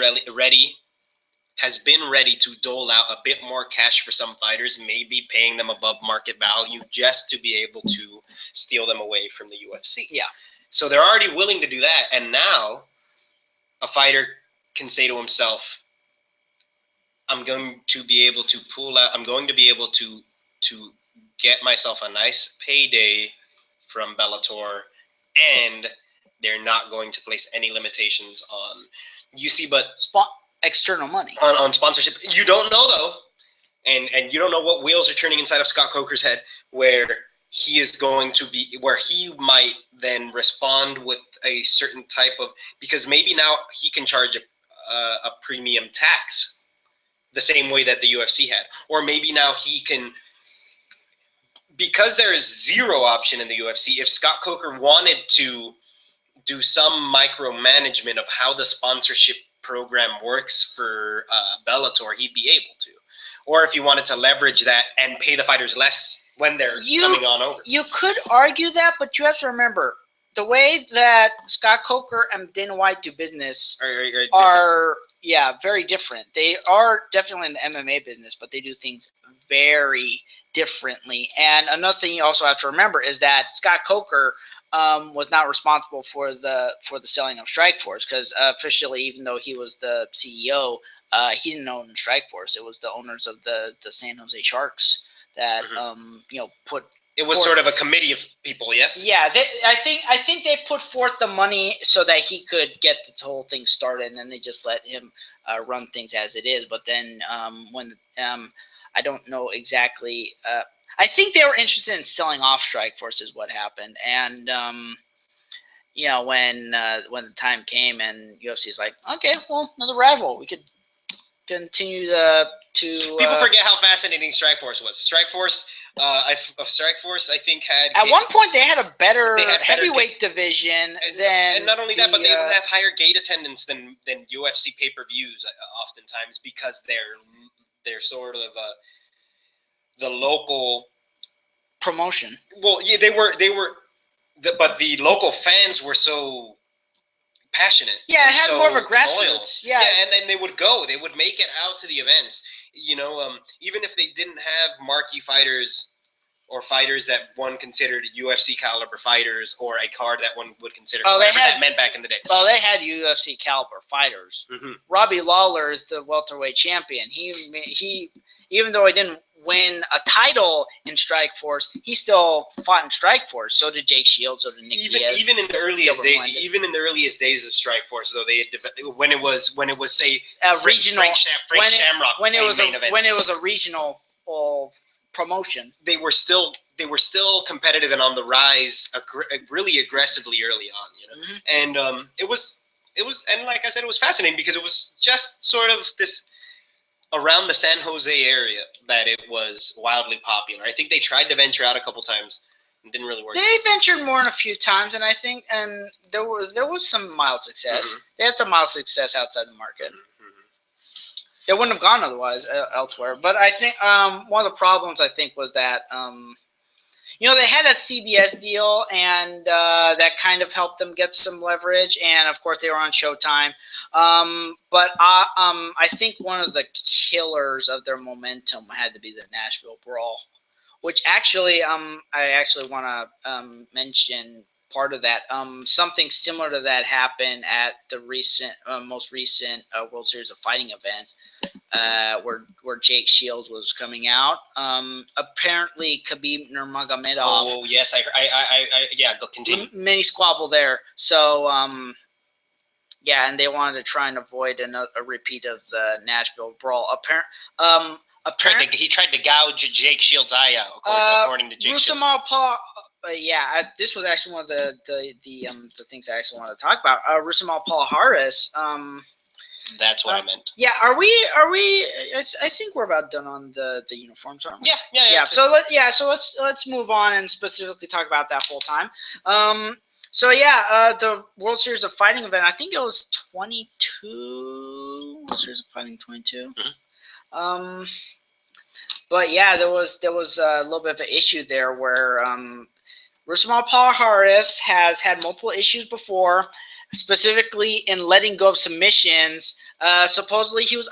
has been ready to dole out a bit more cash for some fighters, maybe paying them above market value just to be able to steal them away from the UFC. Yeah. So they're already willing to do that, and now a fighter can say to himself, I'm going to be able to get myself a nice payday from Bellator, and they're not going to place any limitations on external money on sponsorship. You don't know though, and you don't know what wheels are turning inside of Scott Coker's head, where he might then respond with a certain type of, because maybe now he can charge a premium tax the same way that the UFC had. Or maybe now he can, because there is zero option in the UFC, if Scott Coker wanted to do some micromanagement of how the sponsorship program works for Bellator, he'd be able to. Or if he wanted to leverage that and pay the fighters less when they're coming on over. You could argue that, but you have to remember, the way that Scott Coker and Dana White do business are very different. They are definitely in the MMA business, but they do things very differently. And another thing you also have to remember is that Scott Coker was not responsible for the selling of Strikeforce, because officially, even though he was the CEO, he didn't own Strikeforce. It was the owners of the San Jose Sharks that put. It was sort of a committee of people, yes? Yeah, I think they put forth the money so that he could get the whole thing started, and then they just let him run things as it is. But then when I don't know exactly. I think they were interested in selling off Strikeforce is what happened. And, when the time came and UFC is like, okay, well, another rival. We could continue to people forget how fascinating Strikeforce was. Strikeforce, I think, had... At one point, they had a better heavyweight division than... And not only that, but they would have higher gate attendance than UFC pay-per-views oftentimes, because they're sort of the local... promotion. Well, yeah, they were... but the local fans were so passionate. Yeah, it had more of a grassroots. Yeah, and then they would make it out to the events. Even if they didn't have marquee fighters or fighters that one considered UFC caliber fighters, or a card that one would consider that meant back in the day. Well, they had UFC caliber fighters. Mm-hmm. Robbie Lawler is the welterweight champion. He even though he didn't win a title in Strikeforce, he still fought in Strikeforce. So did Jake Shields. So did Nick Diaz. Even in the earliest days of Strikeforce, though, when it was say regional Frank Shamrock when it was a regional promotion, they were still competitive and on the rise, really aggressively early on, and it was and like I said, it was fascinating because it was just sort of this around the San Jose area that it was wildly popular. I think they tried to venture out a couple times and didn't really work. They ventured more than a few times, and I think there was some mild success. Mm-hmm. They had some mild success outside the market. Mm-hmm. They wouldn't have gone otherwise elsewhere. But I think one of the problems I think was that they had that CBS deal, and that kind of helped them get some leverage. And of course, they were on Showtime. But I think one of the killers of their momentum had to be the Nashville Brawl, which actually I actually want to mention part of that. Something similar to that happened at the most recent World Series of Fighting event, where Jake Shields was coming out. Apparently, Khabib Nurmagomedov. Oh yes, yeah. Go continue. Mini squabble there. So yeah, and they wanted to try and avoid a repeat of the Nashville Brawl. He tried to gouge Jake Shields' eye out, according to Jake Shields. This was actually one of the things I actually wanted to talk about. Rusamal Palhares. That's what I meant. Yeah, are we? I think we're about done on the uniforms, aren't we? Yeah. So let's move on and specifically talk about that full time. The World Series of Fighting event. I think it was 22. World Series of Fighting 22. Mm-hmm. But yeah, there was a little bit of an issue there where Rusamal Palhares has had multiple issues before, specifically in letting go of submissions. Supposedly he was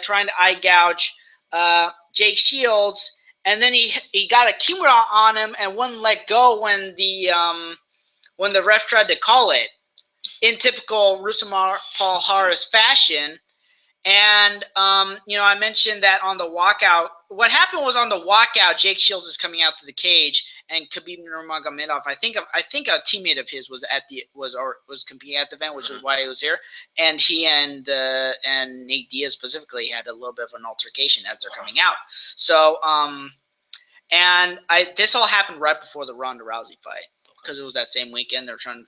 trying to eye gouge Jake Shields, and then he got a Kimura on him and wouldn't let go when the ref tried to call it, in typical Rusamal Palhares fashion. And, I mentioned that on the walkout, what happened was on the walkout, Jake Shields is coming out to the cage, and Khabib Nurmagomedov, I think a teammate of his was competing at the event, which is why he was here. And he and Nate Diaz specifically had a little bit of an altercation as they're coming out. So, this all happened right before the Ronda Rousey fight, because it was that same weekend. They're trying.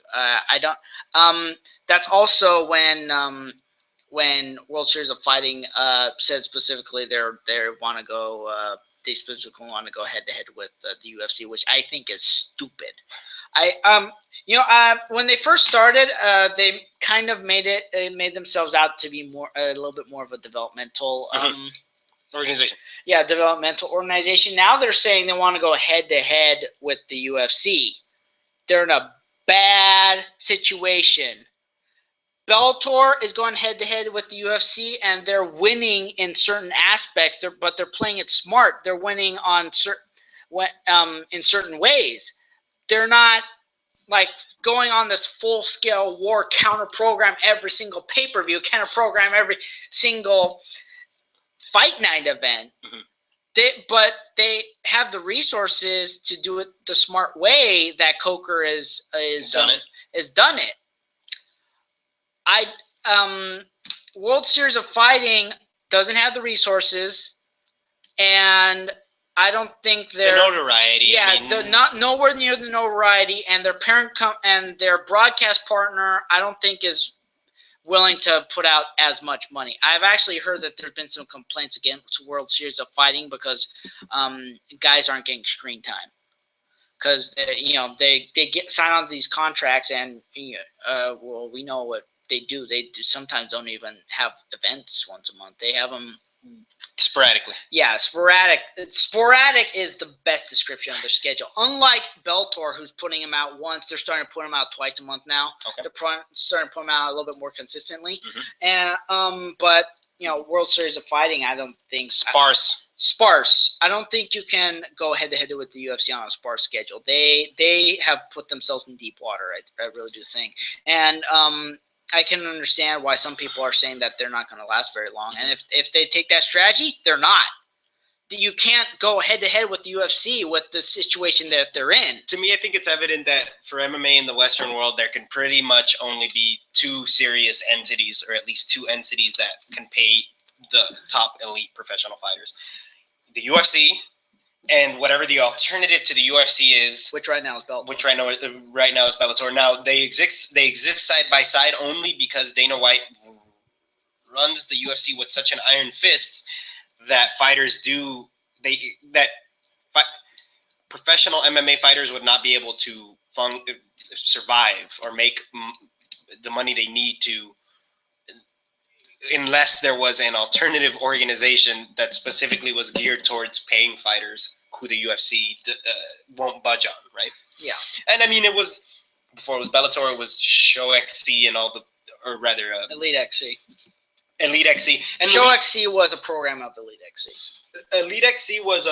That's also when World Series of Fighting said specifically they want to go. They specifically want to go head to head with the UFC, which I think is stupid. When they first started, they kind of made themselves out to be a little bit more of a developmental organization. Yeah, developmental organization. Now they're saying they want to go head to head with the UFC. They're in a bad situation. Bellator is going head to head with the UFC, and they're winning in certain aspects. But they're playing it smart. They're winning on in certain ways. They're not like going on this full scale war counter program every single pay per view, counter program every single fight night event. Mm-hmm. But they have the resources to do it the smart way that Coker has done it. World Series of Fighting doesn't have the resources, and I don't think they're the notoriety. Yeah, they're not nowhere near the notoriety, and their and their broadcast partner, I don't think is willing to put out as much money. I've actually heard that there's been some complaints against World Series of Fighting because guys aren't getting screen time. Because they sign on to these contracts, and we know what they do. They sometimes don't even have events once a month. They have them sporadically. Yeah, sporadic. Sporadic is the best description of their schedule. Unlike Bellator, who's putting them out once, they're starting to put them out twice a month now. Okay. They're starting to put them out a little bit more consistently. Mm-hmm. But World Series of Fighting, I don't think sparse. I don't think you can go head to head with the UFC on a sparse schedule. They have put themselves in deep water. I really do think. And I can understand why some people are saying that they're not going to last very long. And if they take that strategy, they're not. you can't go head to head with the UFC with the situation that they're in. To me, I think it's evident that for MMA in the Western world, there can pretty much only be two serious entities, or at least two entities that can pay the top elite professional fighters. The UFC and whatever the alternative to the UFC is, which right now is Bellator. Which right now is Bellator. Now they exist side by side only because Dana White runs the UFC with such an iron fist that professional MMA fighters would not be able to survive or make the money they need to, unless there was an alternative organization that specifically was geared towards paying fighters who the UFC won't budge on, right? Yeah. And I mean, before it was Bellator, it was Show XC and Elite XC. Elite XC. And Show XC was a program of Elite XC. Elite XC was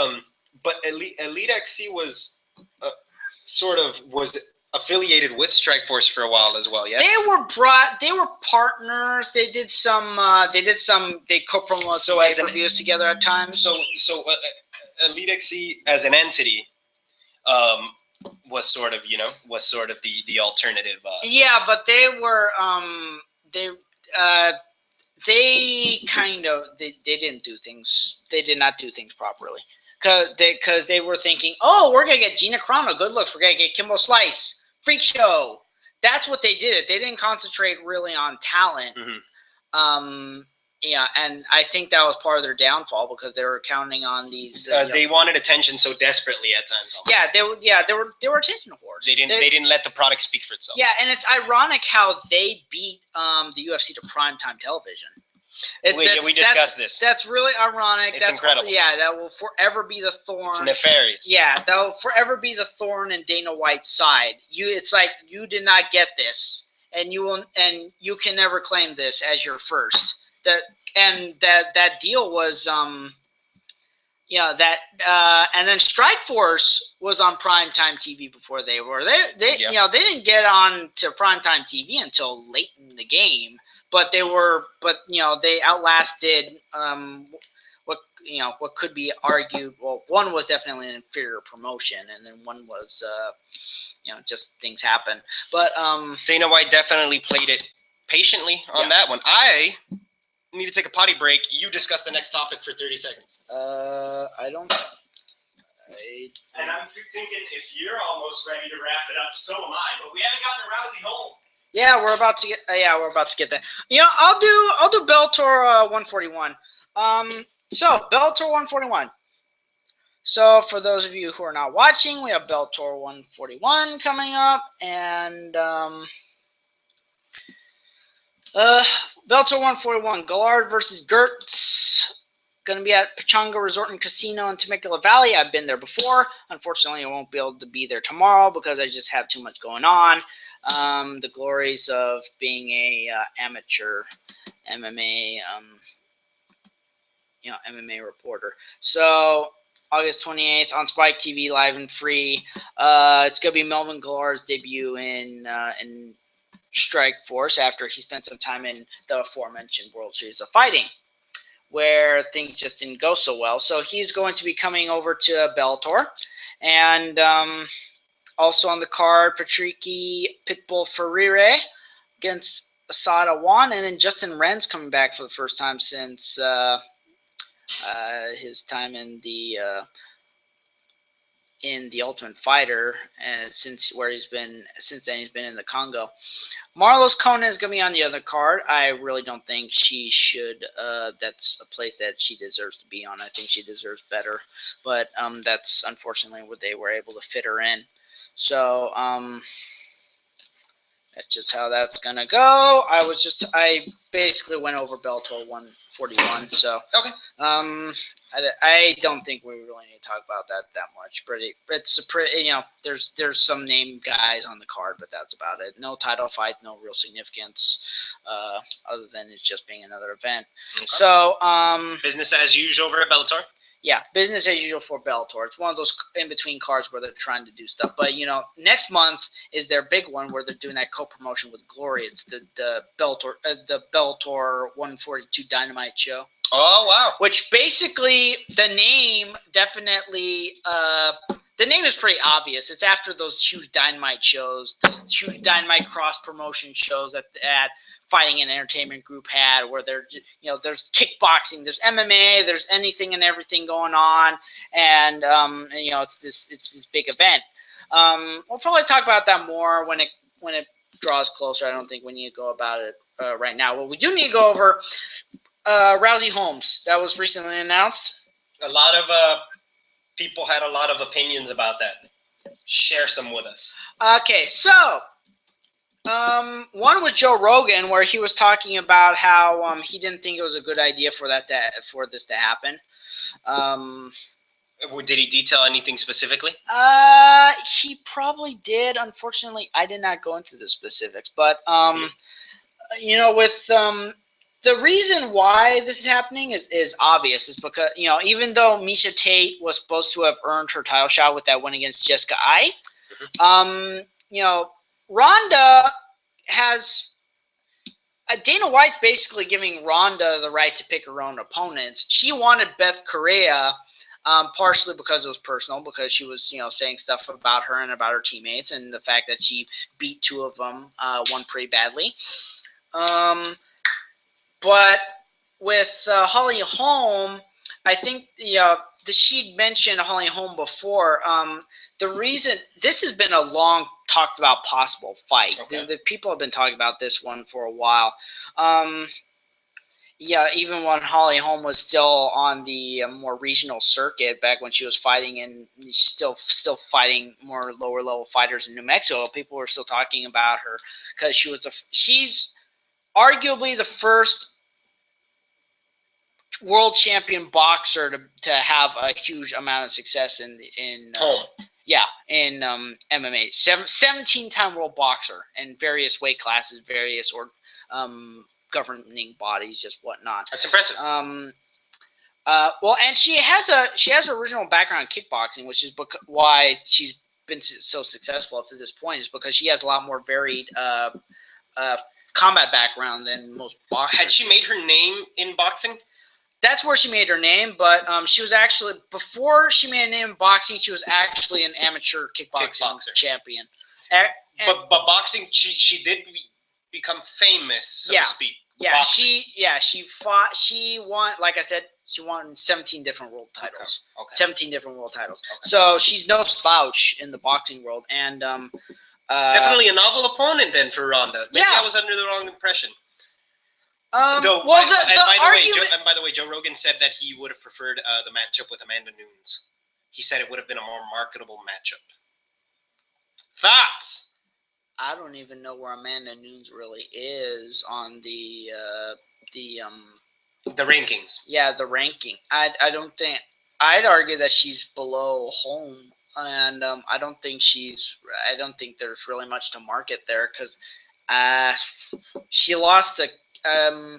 but Elite XC was was affiliated with Strikeforce for a while as well. Yes, they were partners. They co-promoted pay-per-views together at times. So Elite XC as an entity was sort of the alternative. Yeah, but they were they didn't do things. They did not do things properly. Because they were thinking, oh, we're going to get Gina Carano, good looks. We're going to get Kimbo Slice, Freak Show. That's what they did. They didn't concentrate really on talent. Mm-hmm. Yeah, and I think that was part of their downfall because they were counting on these. They wanted attention so desperately at times. Almost. They were attention whores. They didn't let the product speak for itself. Yeah, and it's ironic how they beat the UFC to primetime television. We discussed this. That's really ironic. It's incredible. Yeah, that will forever be the thorn. It's nefarious. Yeah, that will forever be the thorn in Dana White's side. It's like you did not get this, and you can never claim this as your first. That deal was and then Strikeforce was on primetime TV before they were. They didn't get on to primetime TV until late in the game. But they outlasted what could be argued. Well, one was definitely an inferior promotion, and then one was just things happen. But Dana White definitely played it patiently on that one. I need to take a potty break. You discuss the next topic for 30 seconds. I don't. And I'm thinking if you're almost ready to wrap it up, so am I. But we haven't gotten to Rousey Holm. Yeah, we're about to get there. I'll do Bellator 141. So Bellator 141. So for those of you who are not watching, we have Bellator 141 coming up, and Bellator 141, Gallard versus Gertz. Going to be at Pechanga Resort and Casino in Temecula Valley. I've been there before. Unfortunately, I won't be able to be there tomorrow because I just have too much going on. The glories of being a amateur MMA, MMA reporter. So August 28th on Spike TV, live and free. It's going to be Melvin Gallard's debut in Strikeforce after he spent some time in the aforementioned World Series of Fighting, where things just didn't go so well. So he's going to be coming over to Bellator. And also on the card, Patricky Pitbull Ferreira against Asad Awan. And then Justin Wren's coming back for the first time since his time in the Ultimate Fighter, and since then he's been in the Congo. Marlos Conan is going to be on the other card. I really don't think she should. That's a place that she deserves to be on. I think she deserves better, but that's unfortunately where they were able to fit her in. So that's just how that's going to go. I basically went over Bellator 141. So okay. I don't think we really need to talk about that much. It's there's some name guys on the card, but that's about it. No title fight, no real significance, other than it just being another event. Okay. So business as usual over at Bellator. Yeah, business as usual for Bellator. It's one of those in-between cards where they're trying to do stuff. But, next month is their big one where they're doing that co-promotion with Glory. It's the Bellator 142 Dynamite show. Oh, wow. Which basically, the name definitely, the name is pretty obvious. It's after those huge Dynamite shows, the huge Dynamite cross-promotion shows that Fighting and Entertainment Group had, where there's kickboxing, there's MMA, there's anything and everything going on, and it's this big event. We'll probably talk about that more when it draws closer. I don't think we need to go about it right now. Well, we do need to go over Rousey Holmes. That was recently announced. A lot of people had a lot of opinions about that. Share some with us. Okay, so one was Joe Rogan, where he was talking about how he didn't think it was a good idea for this to happen. Did he detail anything specifically? He probably did. Unfortunately, I did not go into the specifics, but with the reason why this is happening is obvious. Is because even though Miesha Tate was supposed to have earned her title shot with that win against Jessica Ai, Ronda has Dana White's basically giving Ronda the right to pick her own opponents. She wanted Beth Correa, partially because it was personal, because she was saying stuff about her and about her teammates, and the fact that she beat two of them, one pretty badly. But with Holly Holm, I think she'd mentioned Holly Holm before. The reason this has been a long talked about possible fight. Okay. The people have been talking about this one for a while. Even when Holly Holm was still on the more regional circuit back when she was fighting, and still fighting more lower level fighters in New Mexico, people were still talking about her because she's arguably the first world champion boxer to have a huge amount of success in MMA. 17-time world boxer in various weight classes, various governing bodies, just whatnot. That's impressive. And she has an original background in kickboxing, which is why she's been so successful up to this point. Is because she has a lot more varied combat background than most boxers. Had she made her name in boxing? That's where she made her name, but she was actually, before she made a name in boxing, she was actually an amateur kickboxer champion. But boxing, she did become famous, so to speak. Yeah, she won, like I said, she won 17 different world titles. Okay. 17 different world titles. Okay. So she's no slouch in the boxing world, and definitely a novel opponent then for Ronda. Maybe I was under the wrong impression. By the way, Joe Rogan said that he would have preferred the matchup with Amanda Nunes. He said it would have been a more marketable matchup. Thoughts? I don't even know where Amanda Nunes really is on the rankings. Yeah, the ranking. I don't think. I'd argue that she's below Holm, and I don't think there's really much to market there because she lost to. I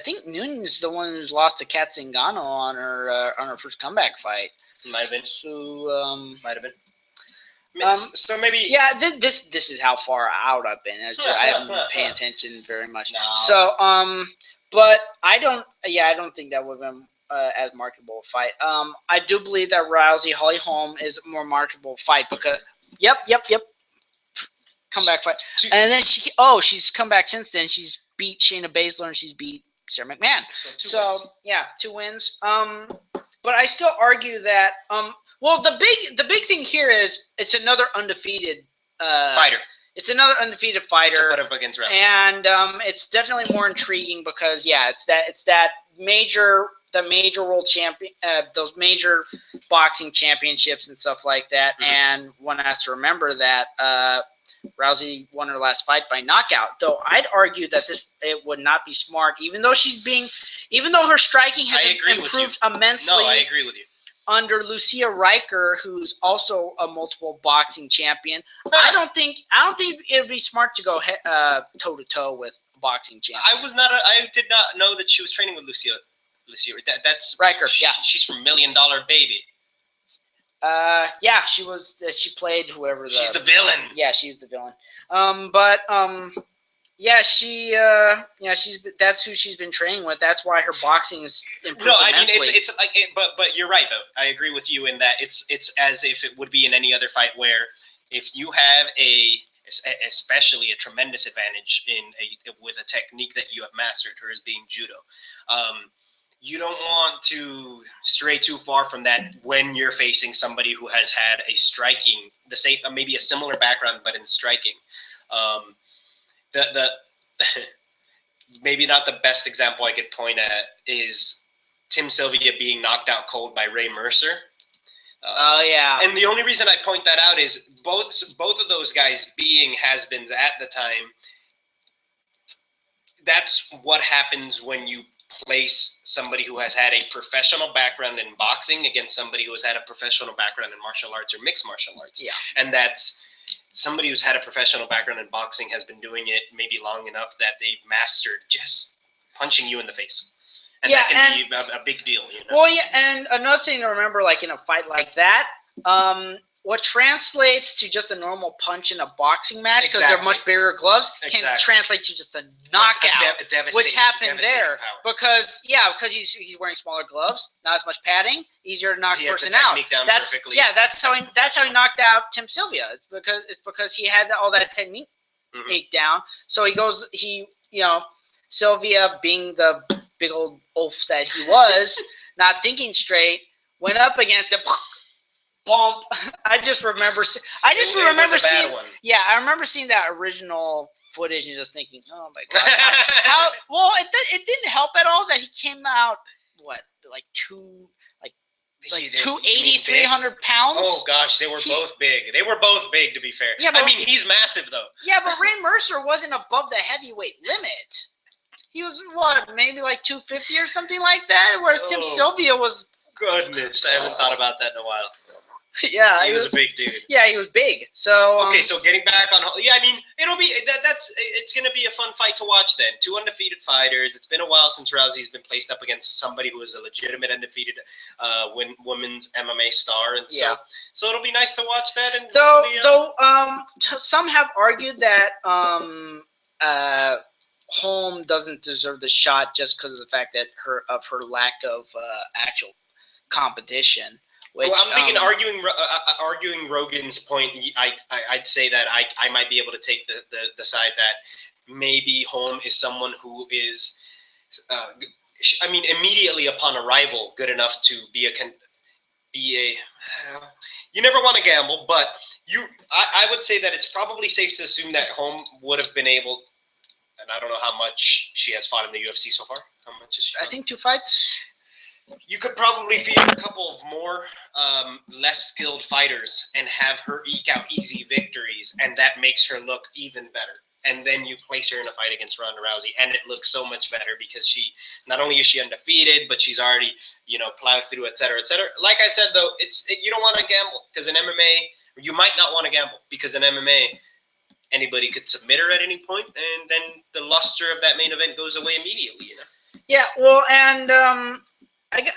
think Nunes is the one who's lost to Kat Zingano on her first comeback fight. Might have been. So might have been. So maybe. Yeah, this is how far out I've been. I haven't been paying attention very much. No. So but I don't think that would have been as marketable a fight. I do believe that Holly Holm is a more marketable fight because. Yep. Comeback fight, and then she's come back since then. She's beat Shayna Baszler and she's beat Sarah McMahon. So 2 wins. But I still argue that the big thing here is it's another undefeated fighter. It's another undefeated fighter to put up against Rousey. And it's definitely more intriguing because it's that major world champion, those major boxing championships and stuff like that. Mm-hmm. And one has to remember that Rousey won her last fight by knockout. Though I'd argue that it would not be smart, even though her striking has improved immensely. No, I agree with you. Under Lucia Riker, who's also a multiple boxing champion, I don't think it would be smart to go toe to toe with a boxing champion. I did not know that she was training with Lucia. That's Riker. She's from $1 Million Baby. She was. She played whoever. She's the villain. Yeah, she's the villain. Yeah, that's who she's been training with. That's why her boxing is improved. No, I mean immensely. it's like, but you're right though. I agree with you in that it's as if it would be in any other fight where if you have especially a tremendous advantage with a technique that you have mastered, hers being judo. You don't want to stray too far from that when you're facing somebody who has had maybe a similar background, but in striking. The maybe not the best example I could point at is Tim Sylvia being knocked out cold by Ray Mercer. Yeah. And the only reason I point that out is both of those guys being has-beens at the time. That's what happens when you place somebody who has had a professional background in boxing against somebody who has had a professional background in martial arts or mixed martial arts. Yeah. And that's somebody who's had a professional background in boxing has been doing it maybe long enough that they've mastered just punching you in the face. And that can be a big deal, you know? Well, yeah, and another thing to remember, like in a fight like that, what translates to just a normal punch in a boxing match, because they're much bigger gloves, can translate to just a knockout, which happened there. Power. Because he's wearing smaller gloves, not as much padding, easier to knock a person out. That's how he knocked out Tim Sylvia. It's because he had all that technique down. So Sylvia, being the big old oaf that he was, not thinking straight, went up against him. Bump. I remember seeing. Yeah, I remember seeing that original footage and just thinking, oh my god, how well it didn't help at all that he came out like 280, 300 pounds. Oh gosh, they were both big. They were both big, to be fair. Yeah, I mean, he's massive though. Yeah, but Ray Mercer wasn't above the heavyweight limit. He was maybe like 250 or something like that, whereas Tim Sylvia was. Goodness, I haven't thought about that in a while. Yeah, he was a big dude. Yeah, he was big. So okay, so getting back on, I mean, it'll be it's gonna be a fun fight to watch. Then 2 undefeated fighters. It's been a while since Rousey's been placed up against somebody who is a legitimate undefeated women's MMA star, and so it'll be nice to watch that. And some have argued that Holm doesn't deserve the shot just because of the fact that her lack of actual competition. Which, well, I'm thinking arguing Rogan's point. I'd say that I might be able to take the side that maybe Holm is someone who is, immediately upon arrival, good enough to be a. You never want to gamble, but I would say that it's probably safe to assume that Holm would have been able. And I don't know how much she has fought in the UFC so far. How much is she? I think 2 fights. You could probably feed a couple of more less skilled fighters and have her eke out easy victories, and that makes her look even better. And then you place her in a fight against Ronda Rousey, and it looks so much better because she not only is she undefeated, but she's already plowed through, et cetera, et cetera. Like I said, though, you don't want to gamble because in MMA you might not want to gamble because in MMA anybody could submit her at any point, and then the luster of that main event goes away immediately. Yeah, well, and I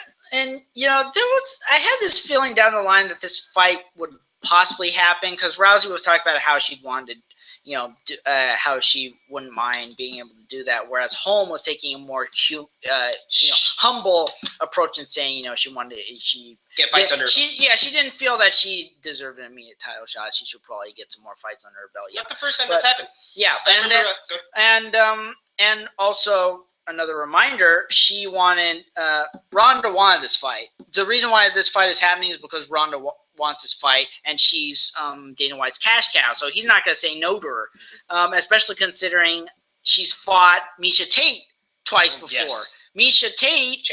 had this feeling down the line that this fight would possibly happen because Rousey was talking about how she wanted, how she wouldn't mind being able to do that, whereas Holm was taking a more humble approach and saying, she wanted she get fights under her. She didn't feel that she deserved an immediate title shot. She should probably get some more fights under her belt. Not the first time that's happened. Yeah, and also. Another reminder, Ronda wanted this fight. The reason why this fight is happening is because Ronda wants this fight, and she's Dana White's cash cow, so he's not going to say no to her, especially considering she's fought Miesha Tate twice before. Yes. Miesha Tate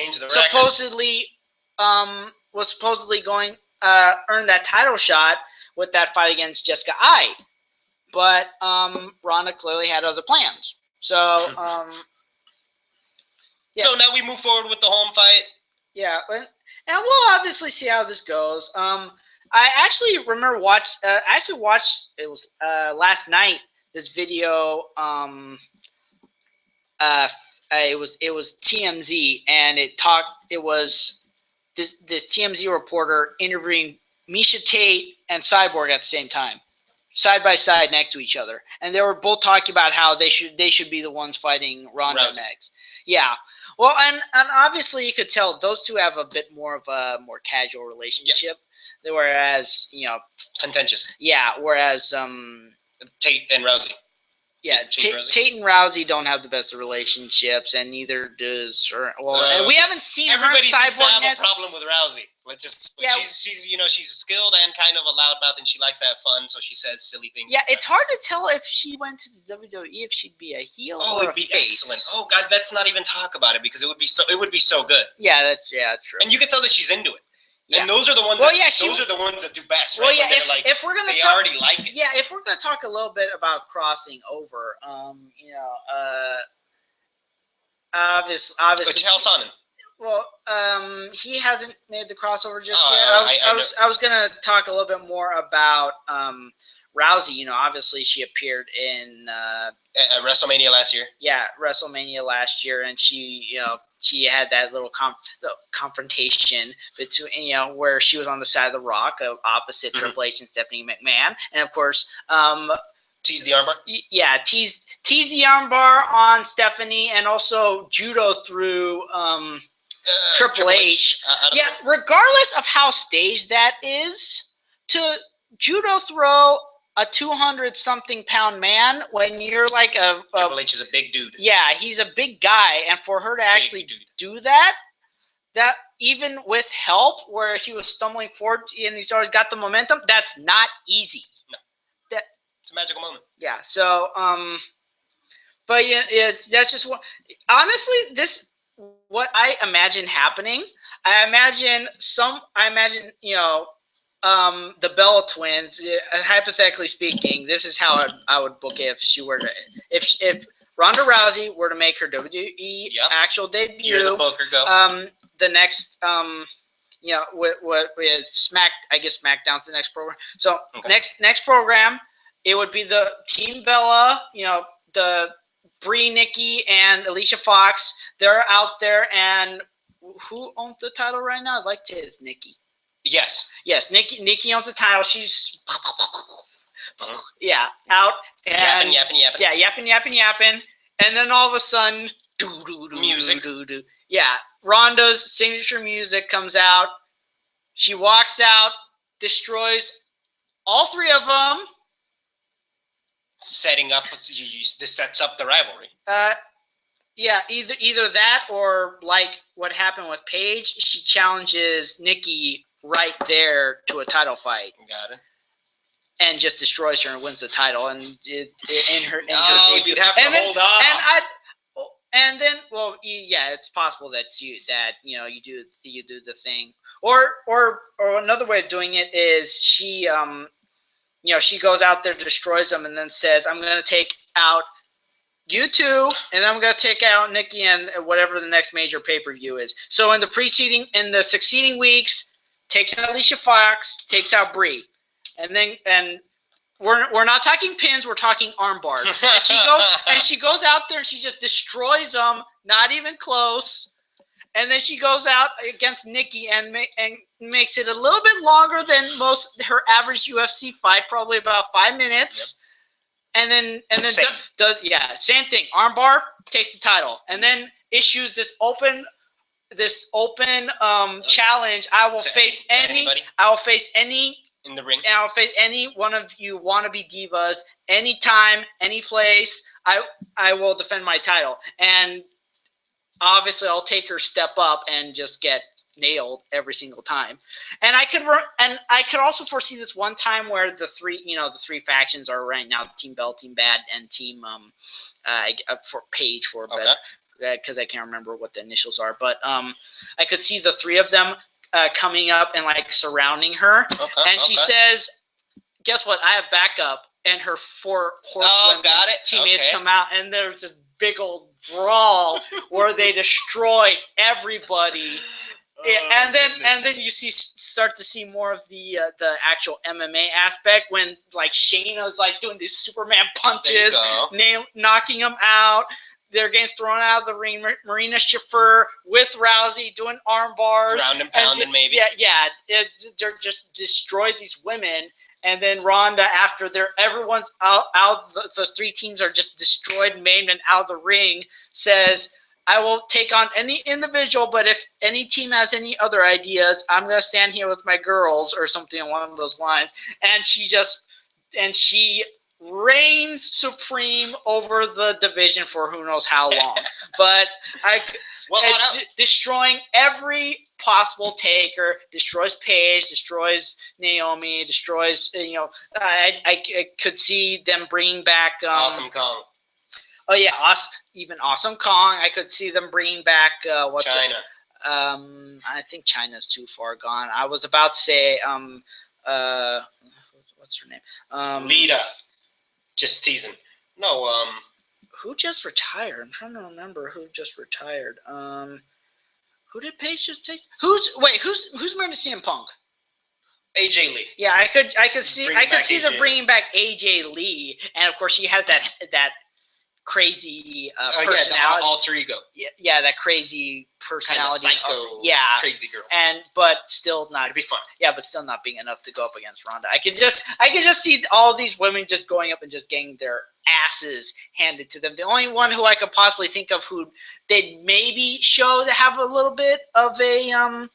was supposedly going earn that title shot with that fight against Jessica Ai, but Ronda clearly had other plans. So... So now we move forward with the Holm fight. Yeah, and we'll obviously see how this goes. I actually remember watched it was last night. This video. It was TMZ, and it was this TMZ reporter interviewing Miesha Tate and Cyborg at the same time. side by side next to each other, and they were both talking about how they should be the ones fighting Ronda Rousey. next. Yeah. Well, and obviously you could tell those two have a bit more of a more casual relationship, whereas contentious. Yeah. Whereas Tate and Rousey. Yeah, Tate and Rousey don't have the best of relationships, and neither does her. Well, and we haven't seen everybody her seems to have cyborgness. A problem with Rousey. Yeah. She's skilled and kind of a loudmouth, and she likes to have fun, so she says silly things. Yeah, it's hard to tell if she went to the WWE if she'd be a heel or it'd be a face. Excellent. Oh God, let's not even talk about it because it would be so good. Yeah, that's true. And you can tell that she's into it. Yeah. And those are the ones. Those are the ones that do best. Well, right? yeah. If we're gonna already like it. Yeah, if we're gonna talk a little bit about crossing over, obviously. But Chael Sonnen. Well, he hasn't made the crossover just yet. I was gonna talk a little bit more about Rousey. Obviously she appeared in at WrestleMania last year. Yeah, WrestleMania last year, and she had that little confrontation between where she was on the side of the Rock, opposite Triple H and Stephanie McMahon, and of course teased the armbar. Yeah, teased the armbar on Stephanie, and also judo through Triple H. Yeah, regardless of how staged that is, to judo throw a 200-something pound man when you're like Triple H is a big dude. Yeah, he's a big guy, and for her to actually do that even with help, where he was stumbling forward and he always got the momentum, that's not easy. No, it's a magical moment. Yeah. So, but that's just what. Honestly, what I imagine happening. I imagine the Bella twins, hypothetically speaking, this is how I would book it if Ronda Rousey were to make her WWE actual debut. You're the booker, go. The next, what is SmackDown's the next program. So next program, it would be the Team Bella, the Brie, Nikki, and Alicia Fox. They're out there, and who owns the title right now? I'd like to say it's Nikki. Yes. Nikki owns the title. She's out and yapping. Yeah, yapping. And then all of a sudden, music. Yeah, Ronda's signature music comes out. She walks out, destroys all three of them. Setting up, this sets up the rivalry. Yeah, either that or like what happened with Paige, she challenges Nikki right there to a title fight. Got it. And just destroys her and wins the title. And in her debut. You'd have to hold on. And then, it's possible that you do the thing. Or another way of doing it is she goes out there, destroys them, and then says, "I'm going to take out you two, and I'm going to take out Nikki and whatever the next major pay-per-view is." So in the succeeding weeks, takes out Alicia Fox, takes out Brie. And we're not talking pins, we're talking arm bars. And she goes out there and she just destroys them, not even close. And then she goes out against Nikki and makes it a little bit longer than her average UFC fight, probably about 5 minutes. Yep. And then same thing. Armbar, takes the title, and then issues this open challenge. I will face any in the ring. And I'll face any one of you wannabe divas anytime, any place. I will defend my title, and obviously I'll take her step up and just get nailed every single time. And I could also foresee this one time where the three factions are right now Team Bell, Team Bad, and Team for Paige for better, because I can't remember what the initials are, but I could see the three of them coming up and like surrounding her, and she says, "Guess what? I have backup." And her 4 horsewomen teammates come out, and there's this big old brawl where they destroy everybody. And then you start to see more of the actual MMA aspect when like Shayna's like doing these Superman punches, knocking them out. They're getting thrown out of the ring. Marina Shafir with Rousey doing arm bars. Ground and pounding, maybe. Yeah. They're just destroyed these women. And then Ronda, after everyone's out, the three teams are just destroyed, maimed, and out of the ring, says, I will take on any individual, but if any team has any other ideas, I'm going to stand here with my girls or something along those lines. And she reigns supreme over the division for who knows how long. But destroying every possible taker, destroys Paige, destroys Naomi, destroys, I could see them bringing back Awesome Kong. Oh yeah, even Awesome Kong. I could see them bringing back China. I think China's too far gone. I was about to say what's her name? Lita. Just teasing. No, who just retired? I'm trying to remember who just retired. Who did Paige just take? Who's married to CM Punk? AJ Lee. Yeah, I could see them bringing back AJ Lee, and of course she has that crazy personality. Yeah, the alter ego. Yeah, that crazy personality. Kind of psycho, crazy girl. But still not. It'd be fun. Yeah, but still not being enough to go up against Ronda. I could just see all these women just going up and just getting their asses handed to them. The only one who I could possibly think of who they'd maybe show to have a little bit of a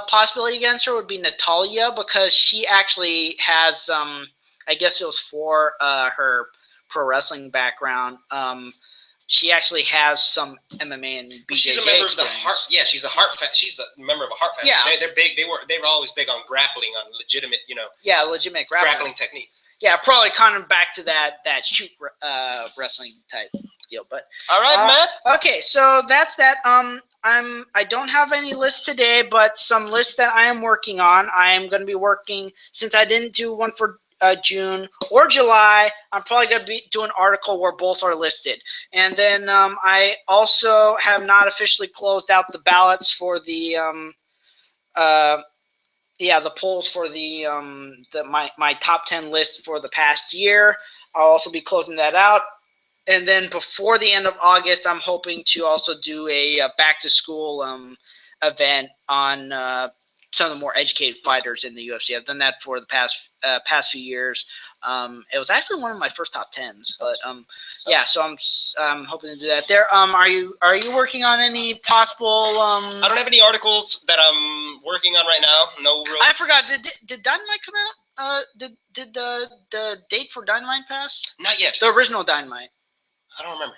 possibility against her would be Natalya, because she actually has I guess it was for her pro wrestling background. She actually has some MMA and BJJ. She's a member of the Heart. Yeah, she's a Heart. She's the member of a Heart family. Yeah, they're big. They were always big on grappling, on legitimate, Yeah, legitimate grappling techniques. Yeah, probably kind of back to that shoot wrestling type deal. But all right, Matt. Okay, so that's that. I don't have any lists today, but some lists that I am working on. I am going to be working, since I didn't do one for June or July. I'm probably going to be doing an article where both are listed. And then I also have not officially closed out the ballots for the the polls for my top 10 list for the past year. I'll also be closing that out. And then before the end of August, I'm hoping to also do a back to school event on some of the more educated fighters in the UFC. I've done that for the past few years. It was actually one of my first top 10s, but so I'm hoping to do that. There, are you working on any possible? I don't have any articles that I'm working on right now. No, real. I forgot. Did Dynamite come out? Did the date for Dynamite pass? Not yet. The original Dynamite. I don't remember.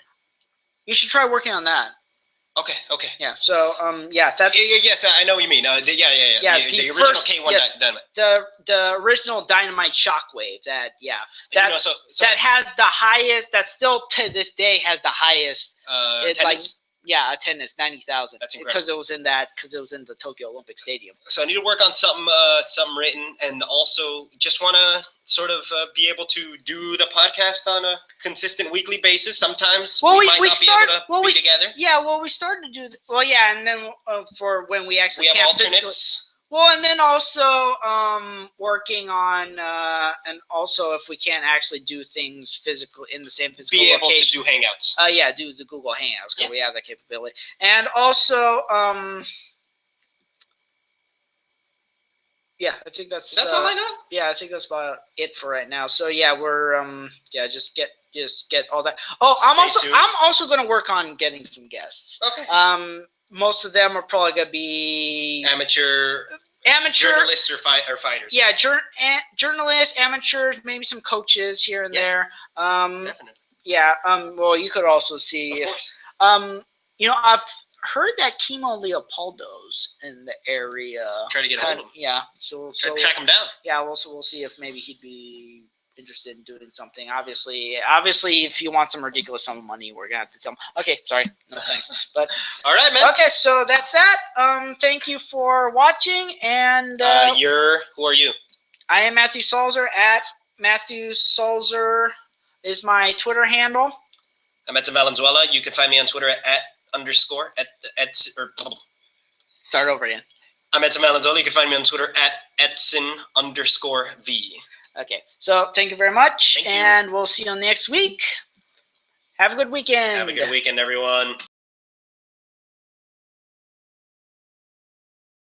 You should try working on that. Okay. Yeah. So that's. Yes, I know what you mean. The original first, K1 Dynamite. The original Dynamite Shockwave. That that has the highest. That still to this day has the highest. Attendance. Attendance 90,000. That's incredible. Because it was in the Tokyo Olympic Stadium. So I need to work on something written, and also just want to sort of be able to do the podcast on a consistent weekly basis. Sometimes we might not be able to be together. Yeah, well, we started to do. And then for when we actually have alternates. Well, and then also working on, and also if we can't actually do things physically in the same physical location. Be able to do hangouts. Do the Google Hangouts, because we have that capability. And also, I think that's all I got. Yeah, I think that's about it for right now. So we're just get all that. Oh, I'm also going to work on getting some guests. Okay. Most of them are probably going to be amateur journalists or fighters. Yeah, journalists, amateurs, maybe some coaches here and there. Definitely. Yeah. Well, you could also see I've heard that Kimo Leopoldo's in the area. Try to get hold of him. Yeah. So track him down. Yeah. We'll see if maybe he'd be interested in doing something. Obviously, if you want some ridiculous sum of money, we're gonna have to tell him. Okay, sorry, no thanks. But all right, man. Okay, so that's that. Thank you for watching. And who are you? I am Matthew Salzer. At Matthew Salzer is my Twitter handle. I'm Edson Valenzuela. You can find me on Twitter Start over again. I'm Edson Valenzuela. You can find me on Twitter @Edson_V. Okay, so thank you very much, Thank you. And we'll see you next week. Have a good weekend. Have a good weekend, everyone.